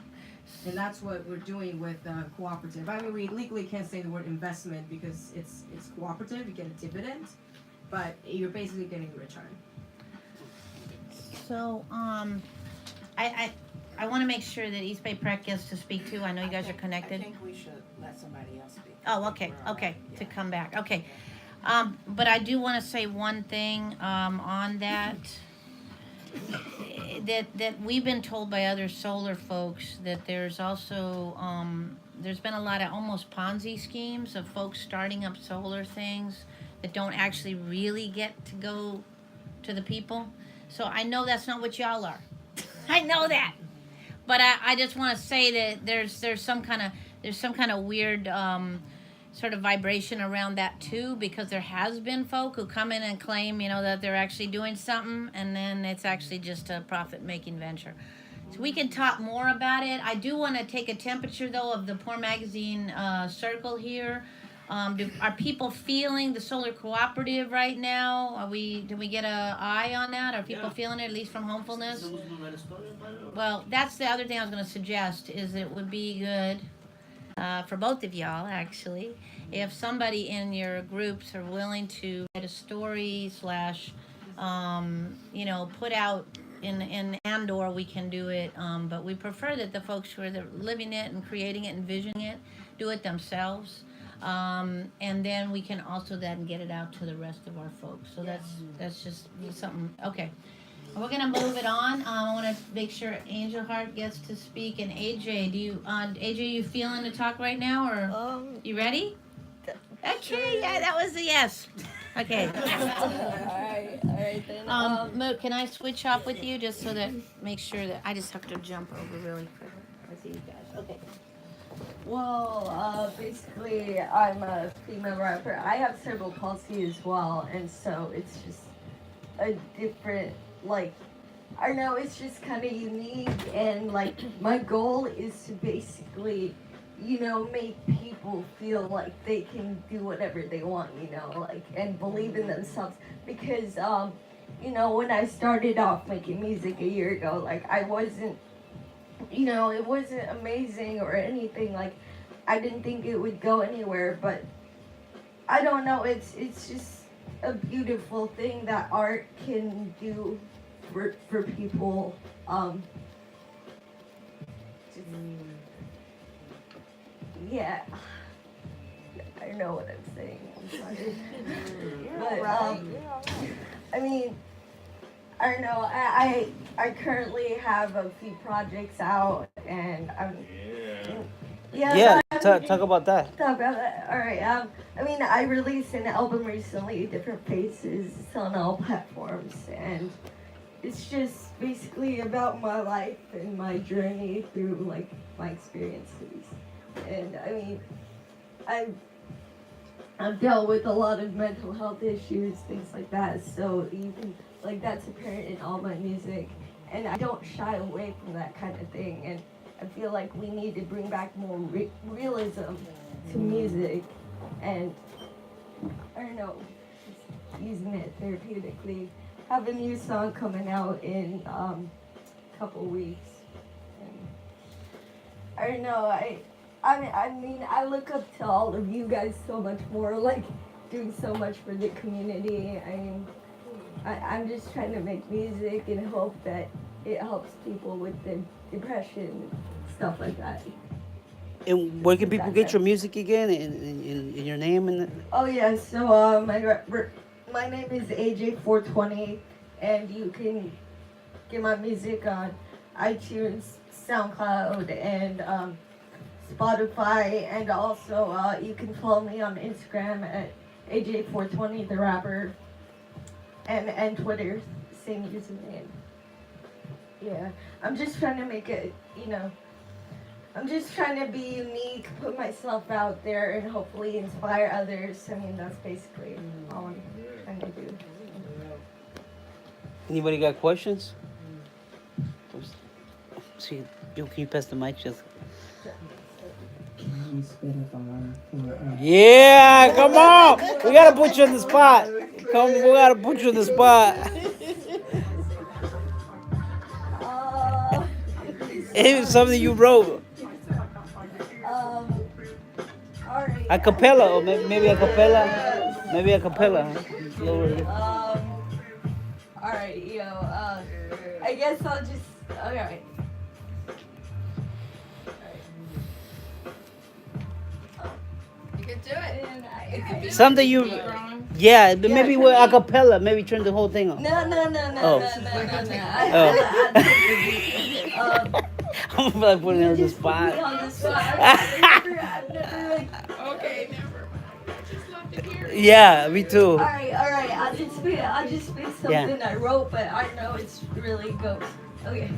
And that's what we're doing with cooperative. I mean, we legally can't say the word investment because it's cooperative, you get a dividend, but you're basically getting a return. So, I want to make sure that East Bay Prec gets to speak too. I know you guys are connected. I think we should let somebody else speak. Oh, okay, to come back, okay. But I do want to say one thing, on that we've been told by other solar folks that there's also, there's been a lot of almost Ponzi schemes of folks starting up solar things that don't actually really get to go to the people. So I know that's not what y'all are. I know that. But I just want to say that there's some kind of weird sort of vibration around that too, because there has been folk who come in and claim, that they're actually doing something, and then it's actually just a profit-making venture. So we can talk more about it. I do want to take a temperature though of the Poor Magazine circle here. Are people feeling the solar cooperative right now? Do we get an eye on that? Are people feeling it, at least from Homefulness? Well, that's the other thing I was going to suggest, is it would be good for both of y'all, actually, if somebody in your groups are willing to write a story / put out and/or we can do it, but we prefer that the folks who are living it and creating it and visioning it do it themselves, and then we can also then get it out to the rest of our folks. So that's just something. Okay. We're gonna move it on. I want to make sure Angel Heart gets to speak. And AJ, you feeling to talk right now, or you ready? Okay, yeah, that was a yes. Okay. All right then. Moot, can I switch off with you just so that make sure that I just have to jump over really quick with you guys. Okay. Well, basically, I'm a female rapper. I have cerebral palsy as well, and so it's just a different. I don't know, it's just kind of unique, and my goal is to basically, make people feel like they can do whatever they want, and believe in themselves, because, when I started off making music a year ago, I wasn't, it wasn't amazing or anything, I didn't think it would go anywhere, but I don't know, it's just a beautiful thing that art can do for people. Yeah, I know what I'm saying. I'm sorry. But I mean, I don't know. I currently have a few projects out, and I'm. Yeah, talk about that. Talk about that. All right. I mean, I released an album recently, Different Faces. It's on all platforms, and it's just basically about my life and my journey through my experiences. And I mean, I've dealt with a lot of mental health issues, things like that. So even that's apparent in all my music, and I don't shy away from that kind of thing. And I feel like we need to bring back more realism to music, and I don't know, just using it therapeutically. Have a new song coming out in a couple weeks. And I don't know, I mean, I look up to all of you guys so much more, doing so much for the community. I mean, I'm just trying to make music and hope that it helps people with the depression, stuff like that. And where can people get your music again, in your name? Oh yeah, so my name is AJ420, and you can get my music on iTunes, SoundCloud, and Spotify, and also you can follow me on Instagram at AJ420 the rapper, and Twitter, same username. Yeah, I'm just trying to make it, I'm just trying to be unique, put myself out there, and hopefully inspire others. I mean, that's basically all I'm trying to do. Anybody got questions? See, can you pass the mic, just? Yeah, come on. We gotta put you on the spot. We gotta put you on the spot. It's something you wrote. Alright. A cappella, or maybe a cappella. Maybe a cappella. Alright, I guess I'll just, alright. You could do it. It could be Something you, yeah, but maybe with a cappella. Maybe turn the whole thing on. No. I'm like putting her on the spot. Okay, never mind. I just love to hear it. Yeah, me too. Alright. I'll just spit something I wrote, but I know it's really goes. Okay.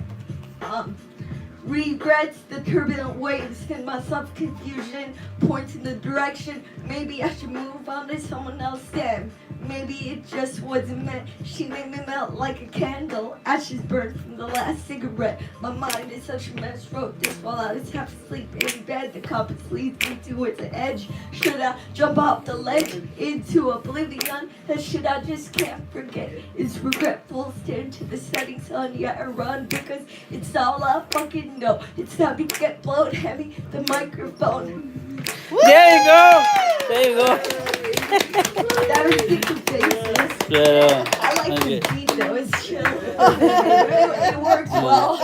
Regrets, the turbulent waves, and my self-confusion points in the direction. Maybe I should move on to someone else then. Maybe it just wasn't meant. She made me melt like a candle. Ashes burned from the last cigarette. My mind is such a mess. Wrote this while I was half asleep in bed. The compass leads me towards the edge. Should I jump off the ledge into oblivion? That shit I just can't forget. It's regretful. Staring to the setting sun. Yeah, I run because it's all I fucking know. It's time to get blown heavy. The microphone. There you go. There you go. That was the faceless. Yeah. I like Okay. the beat though. It's chill. It works well.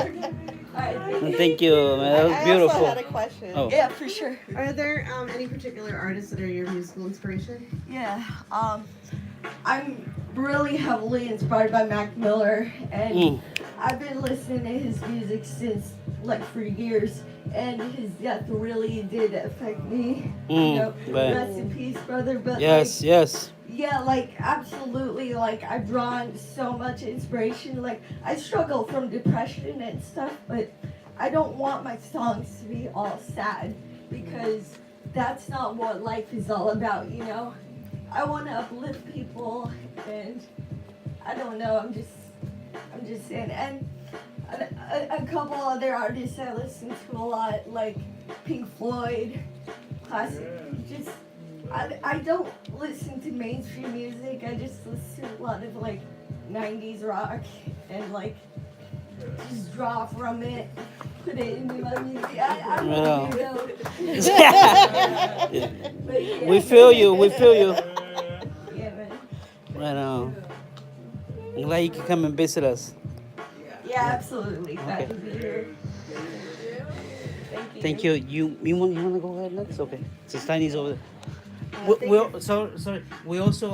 Alright, Thank you, man. That was beautiful. I also had a question. Oh. Yeah, for sure. Are there any particular artists that are your musical inspiration? Yeah. I'm really heavily inspired by Mac Miller, and I've been listening to his music since like for years. And his death really did affect me. Rest in peace, brother. But Yes. yeah, like absolutely. Like I've drawn so much inspiration. Like I struggle from depression and stuff, but I don't want my songs to be all sad because that's not what life is all about. I want to uplift people, and I don't know. I'm just saying. And a couple other artists I listen to a lot, like Pink Floyd, classic. I don't listen to mainstream music. I just listen to a lot of like 90s rock and like just draw from it, put it into my music. I don't know. But yeah. We feel you. Yeah, man. Right on. I'm glad you can come and visit us. Yeah, absolutely. Glad to be here. Thank you. You want to go ahead next? Okay. So Tiny's over there. Sorry. We also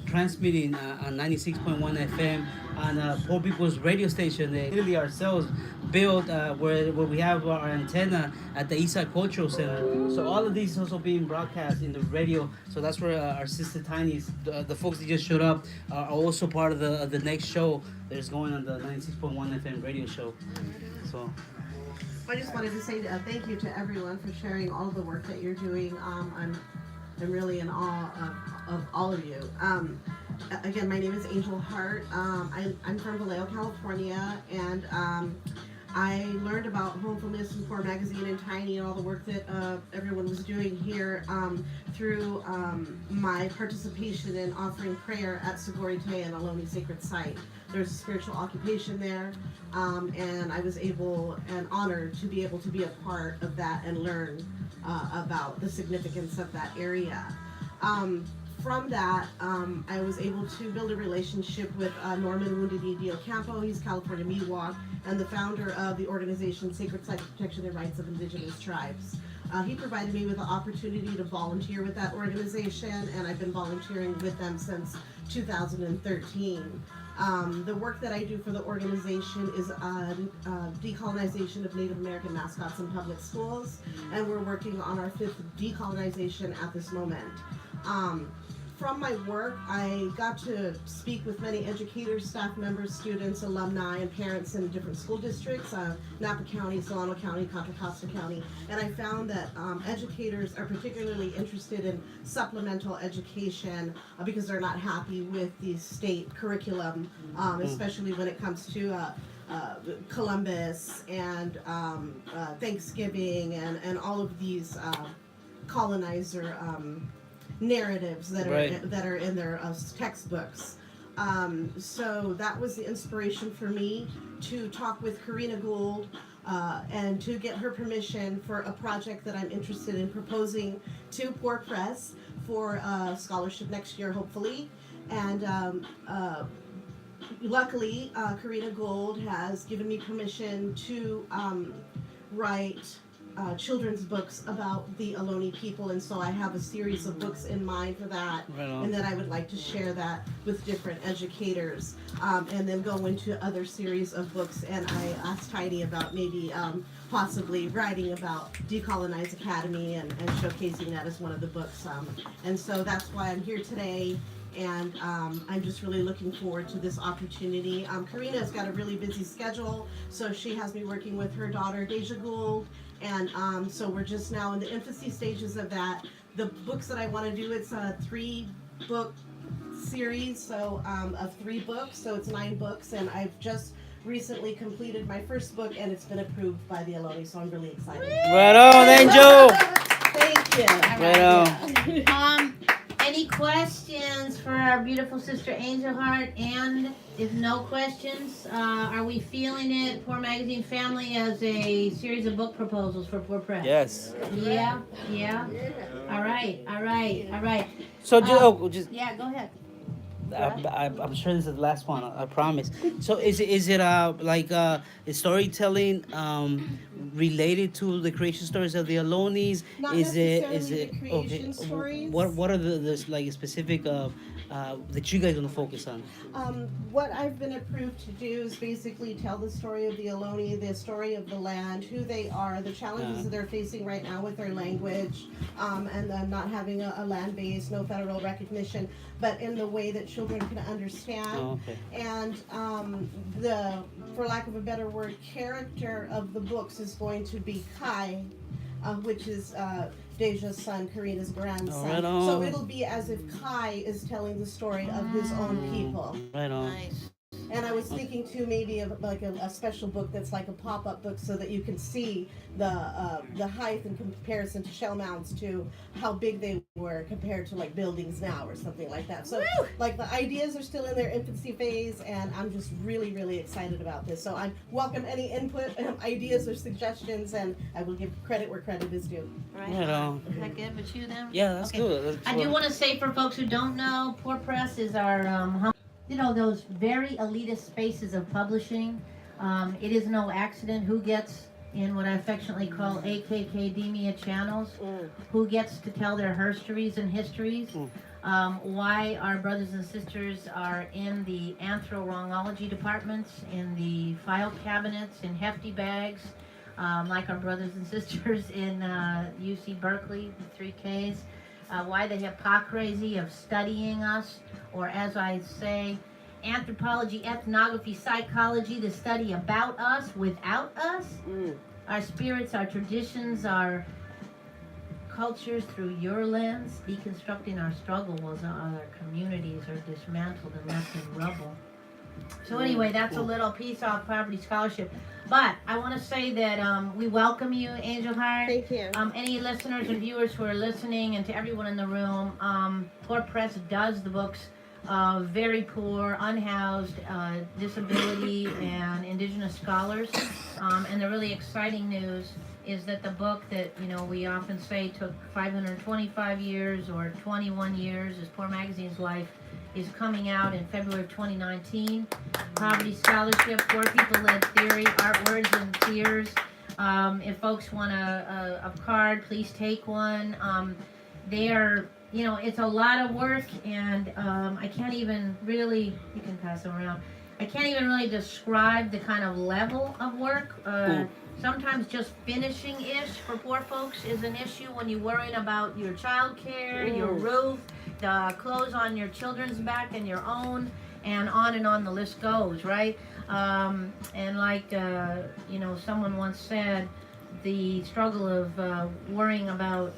transmitting on 96.1 FM on Poor People's radio station. They literally ourselves built where we have our antenna at the Eastside Cultural Center. So all of these is also being broadcast in the radio. So that's where our sister Tiny's, the folks that just showed up, are also part of the next show that's going on the 96.1 FM radio show. So. I just wanted to say thank you to everyone for sharing all the work that you're doing. I'm really in awe of all of you. Again, my name is Angel Hart. I'm from Vallejo, California, and I learned about Homefulness and Poor Magazine and Tiny and all the work that everyone was doing here through my participation in offering prayer at Sigorite and Ohlone Sacred Site. There's a spiritual occupation there, and I was able and honored to be able to be a part of that and learn about the significance of that area. From that, I was able to build a relationship with Norman Wounded Knee Ocampo. He's California Miwok and the founder of the organization Sacred Site Protection and Rights of Indigenous Tribes. He provided me with the opportunity to volunteer with that organization, and I've been volunteering with them since 2013. The work that I do for the organization is decolonization of Native American mascots in public schools, and we're working on our 5th decolonization at this moment. from my work, I got to speak with many educators, staff members, students, alumni, and parents in different school districts, Napa County, Solano County, Contra Costa County, and I found that educators are particularly interested in supplemental education because they're not happy with the state curriculum, especially when it comes to Columbus and Thanksgiving and all of these colonizer narratives that are in their textbooks. So that was the inspiration for me to talk with Karina Gould and to get her permission for a project that I'm interested in proposing to Poor Press for a scholarship next year, hopefully. And luckily, Karina Gould has given me permission to write children's books about the Ohlone people, and so I have a series of books in mind for that, and then I would like to share that with different educators, and then go into other series of books. And I asked Heidi about maybe possibly writing about Decolonize Academy and showcasing that as one of the books, and so that's why I'm here today. And I'm just really looking forward to this opportunity. Karina's got a really busy schedule, so she has me working with her daughter, Deja Gould, and so we're just now in the infancy stages of that. The books that I want to do, it's a 3-book series, so of 3 books, so it's 9 books, and I've just recently completed my first book, and it's been approved by the Ohlone, so I'm really excited. Right on, Angel! Thank you. Right on. Any questions for our beautiful sister Angel Heart? And if no questions, are we feeling it, Poor Magazine family, as a series of book proposals for Poor Press? Yes. Yeah. All right. So just yeah, go ahead. I'm sure this is the last one. I promise. So is it like storytelling related to the creation stories of the Alones? Not Is it necessarily the creation stories. What are the like specific that you guys want to focus on? What I've been approved to do is basically tell the story of the Ohlone, the story of the land, who they are, the challenges that they're facing right now with their language, and then not having a land base, no federal recognition, but in the way that children can understand. Oh, okay. And the, for lack of a better word, character of the books is going to be Kai, which is Deja's son, Karina's grandson. Right on. So it'll be as if Kai is telling the story of his own people. Right on. Nice. And I was thinking too, maybe of like a special book that's like a pop-up book, so that you can see the height in comparison to shell mounds to how big they were compared to like buildings now or something like that. So like the ideas are still in their infancy phase, and I'm just really, really excited about this. So I welcome any input, ideas, or suggestions, and I will give credit where credit is due. Right. Is that good with you then? Yeah, that's good. I do want to say, for folks who don't know, Poor Press is our those very elitist spaces of publishing. It is no accident who gets in what I affectionately call AKKdemia channels, who gets to tell their herstories and histories, why our brothers and sisters are in the anthro-wrongology departments, in the file cabinets, in hefty bags, like our brothers and sisters in UC Berkeley, the 3Ks, why the hypocrisy of studying us, or as I say, anthropology, ethnography, psychology, the study about us without us, our spirits, our traditions, our cultures through your lens, deconstructing our struggles, our communities are dismantled and left in rubble. So anyway, that's a little piece off Poverty Scholarship. But I want to say that we welcome you, Angel Heart. Thank you. Any listeners and viewers who are listening, and to everyone in the room, Poor Press does the books of very poor, unhoused, disability, and indigenous scholars. And the really exciting news is that the book that, we often say took 525 years or 21 years as Poor Magazine's life is coming out in February of 2019. Poverty Scholarship, Poor People-Led Theory, Art, Words, and Tears. If folks want a card, please take one. They are, it's a lot of work, and I can't even really, you can pass them around, I can't even really describe the kind of level of work. Sometimes just finishing-ish for poor folks is an issue when you're worrying about your child care, your roof, clothes on your children's back and your own, and on the list goes, right? And like, someone once said, the struggle of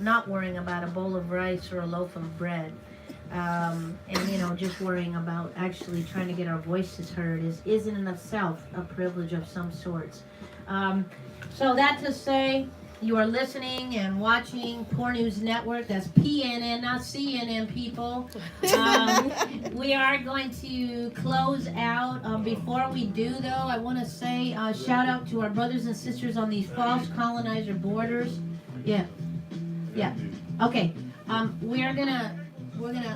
not worrying about a bowl of rice or a loaf of bread, and just worrying about actually trying to get our voices heard is in itself a privilege of some sorts. So that to say, you are listening and watching Poor News Network. That's PNN, not CNN, people. We are going to close out. Before we do, though, I want to say shout out to our brothers and sisters on these false colonizer borders. Yeah. Okay. We're gonna.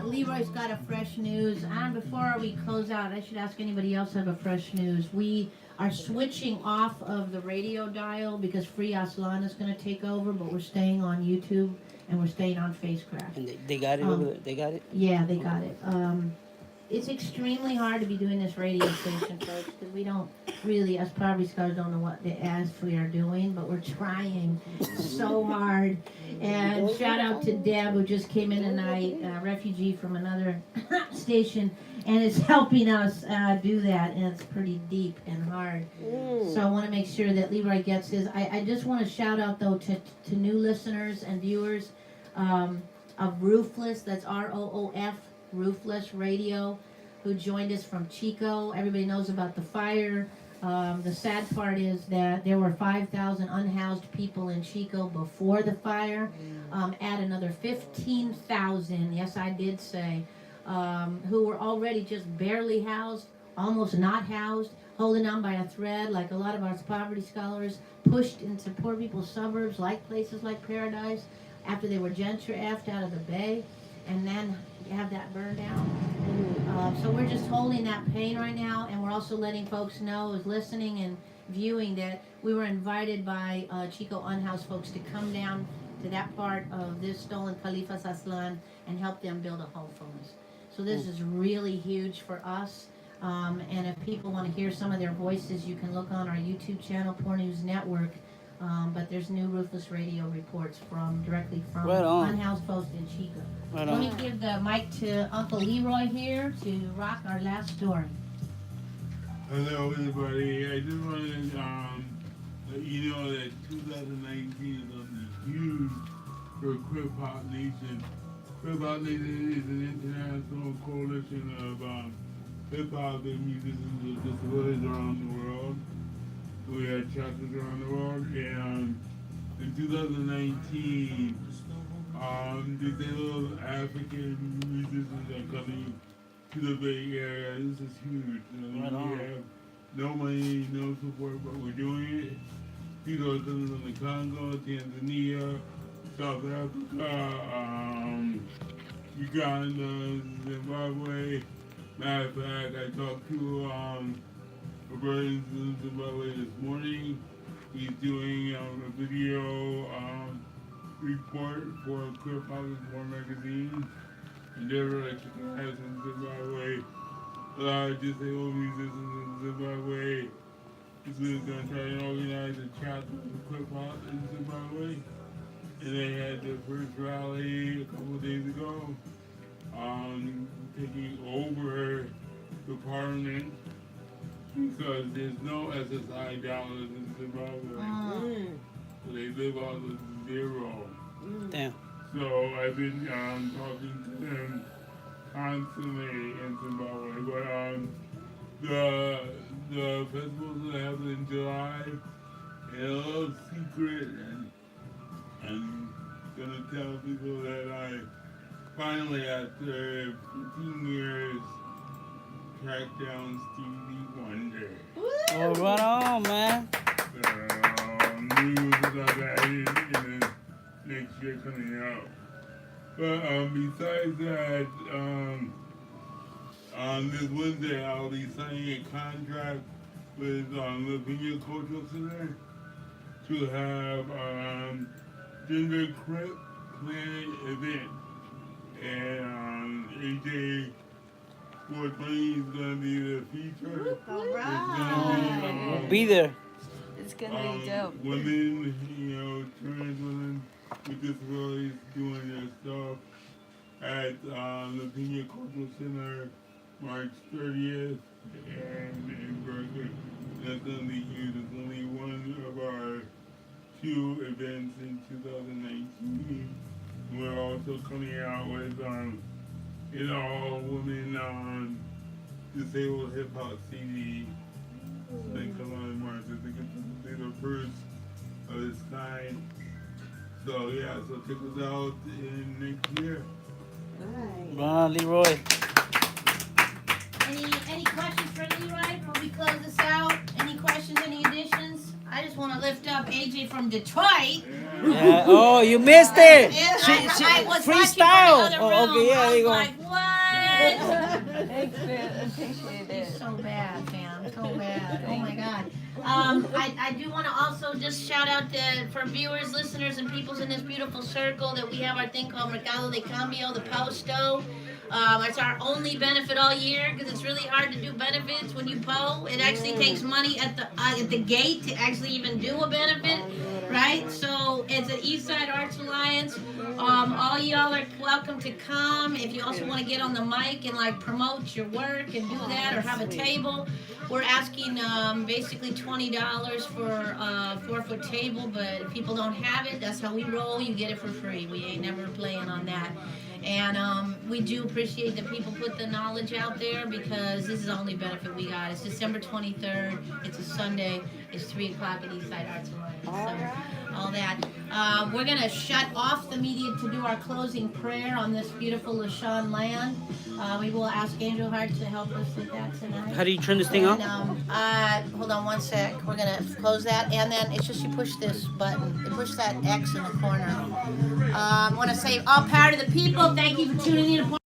Leroy's got a fresh news. And before we close out, I should ask anybody else have a fresh news. We are switching off of the radio dial because Free Aslan is going to take over, but we're staying on YouTube and we're staying on Facecraft. And they got it over there? They got it? Yeah, they got it. It's extremely hard to be doing this radio station, folks, because we don't really, us poverty scholars, don't know what the ads we are doing, but we're trying so hard. And shout out to Deb, who just came in tonight, a refugee from another station, and is helping us do that, and it's pretty deep and hard. So I want to make sure that Leroy gets his. I just want to shout out, though, to new listeners and viewers of Roofless, that's ROOF, Roofless Radio, who joined us from Chico. Everybody knows about the fire. The sad part is that there were 5,000 unhoused people in Chico before the fire. Add another 15,000, yes, I did say, who were already just barely housed, almost not housed, holding on by a thread, like a lot of our poverty scholars, pushed into poor people's suburbs, like places like Paradise, after they were gentrified out of the bay, and then have that burned down. So we're just holding that pain right now, and we're also letting folks know, who's listening and viewing, that we were invited by Chico Unhoused folks to come down to that part of this stolen Khalifa's Aslan and help them build a home for us. So this is really huge for us. And if people want to hear some of their voices, you can look on our YouTube channel, Poor News Network. But there's new Ruthless Radio reports directly from unhoused folks in Chico. Let me give the mic to Uncle Leroy here to rock our last story. Hello, everybody. I just wanted to let you know that 2019 is on the huge for Crip Hop Nation. Crip Hop Nation is an international coalition of hip-hop and musicians with disabilities around the world. We had chapters around the world, and in 2019, disabled African musicians are coming to the Bay Area. This is huge. We have no money, no support, but we're doing it. People are coming from the Congo, Tanzania, South Africa, Uganda, Zimbabwe. Matter of fact, I talked to a brother in Zimbabwe this morning. He's doing a video report for Clear Public War magazine. And they're like has in Zimbabwe. A lot of disabled musicians in Zimbabwe. He's going to try and organize a chapter of Clear Pop in Zimbabwe. And they had their first rally a couple of days ago, taking over the parliament because there's no SSI dollars in Zimbabwe. So they live off of zero. Damn. So I've been talking to them constantly in Zimbabwe. But the festivals that happen in July, it's a little secret, and I'm gonna tell people that I finally, after 15 years, tracked down Stevie Wonder. Oh, right on, man. News about that in the next year coming out. But besides that, this Wednesday I'll be signing a contract with Lavinia Cultural Center to have Gender Crip Planet event. And AJ 420 is gonna be the feature. All right. We'll be there. It's gonna be dope. Women, trans women with disabilities doing their stuff. at the Pena Cultural Center March 30th and in Berkeley. That's going to be huge. It's only one of our 2 events in 2019. We're also coming out with an all-women disabled hip-hop CD. They come out in March. I think it's the first of its kind. So yeah, so check us out in next year. Leroy. Any questions for Leroy before we close this out? Any questions, any additions? I just want to lift up AJ from Detroit. Yeah. Oh, you missed it. I was freestyle. watching from the other room. Okay, yeah, there you go. Like, what? Thanks, man. Appreciate it. So bad, fam. So bad. Oh my God. I do want to also just shout out for viewers, listeners, and peoples in this beautiful circle that we have our thing called Mercado de Cambio, the Posto. It's our only benefit all year because it's really hard to do benefits when you PO. It actually takes money at the gate to actually even do a benefit, right? So it's an Eastside Arts Alliance. All y'all are welcome to come. If you also want to get on the mic and like promote your work and do that or have a table, we're asking basically $20 for a 4-foot table, but if people don't have it, that's how we roll. You get it for free. We ain't never playing on that. And we do appreciate that people put the knowledge out there because this is the only benefit we got. It's December 23rd. It's a Sunday. It's 3 o'clock at Eastside Arts Alliance. So, all that. We're going to shut off the media to do our closing prayer on this beautiful LaShawn land. We will ask Angel Hart to help us with that tonight. How do you turn this thing on? Hold on one sec. We're going to close that. And then it's just you push this button. You push that X in the corner. I want to say all power to the people. Thank you for tuning in.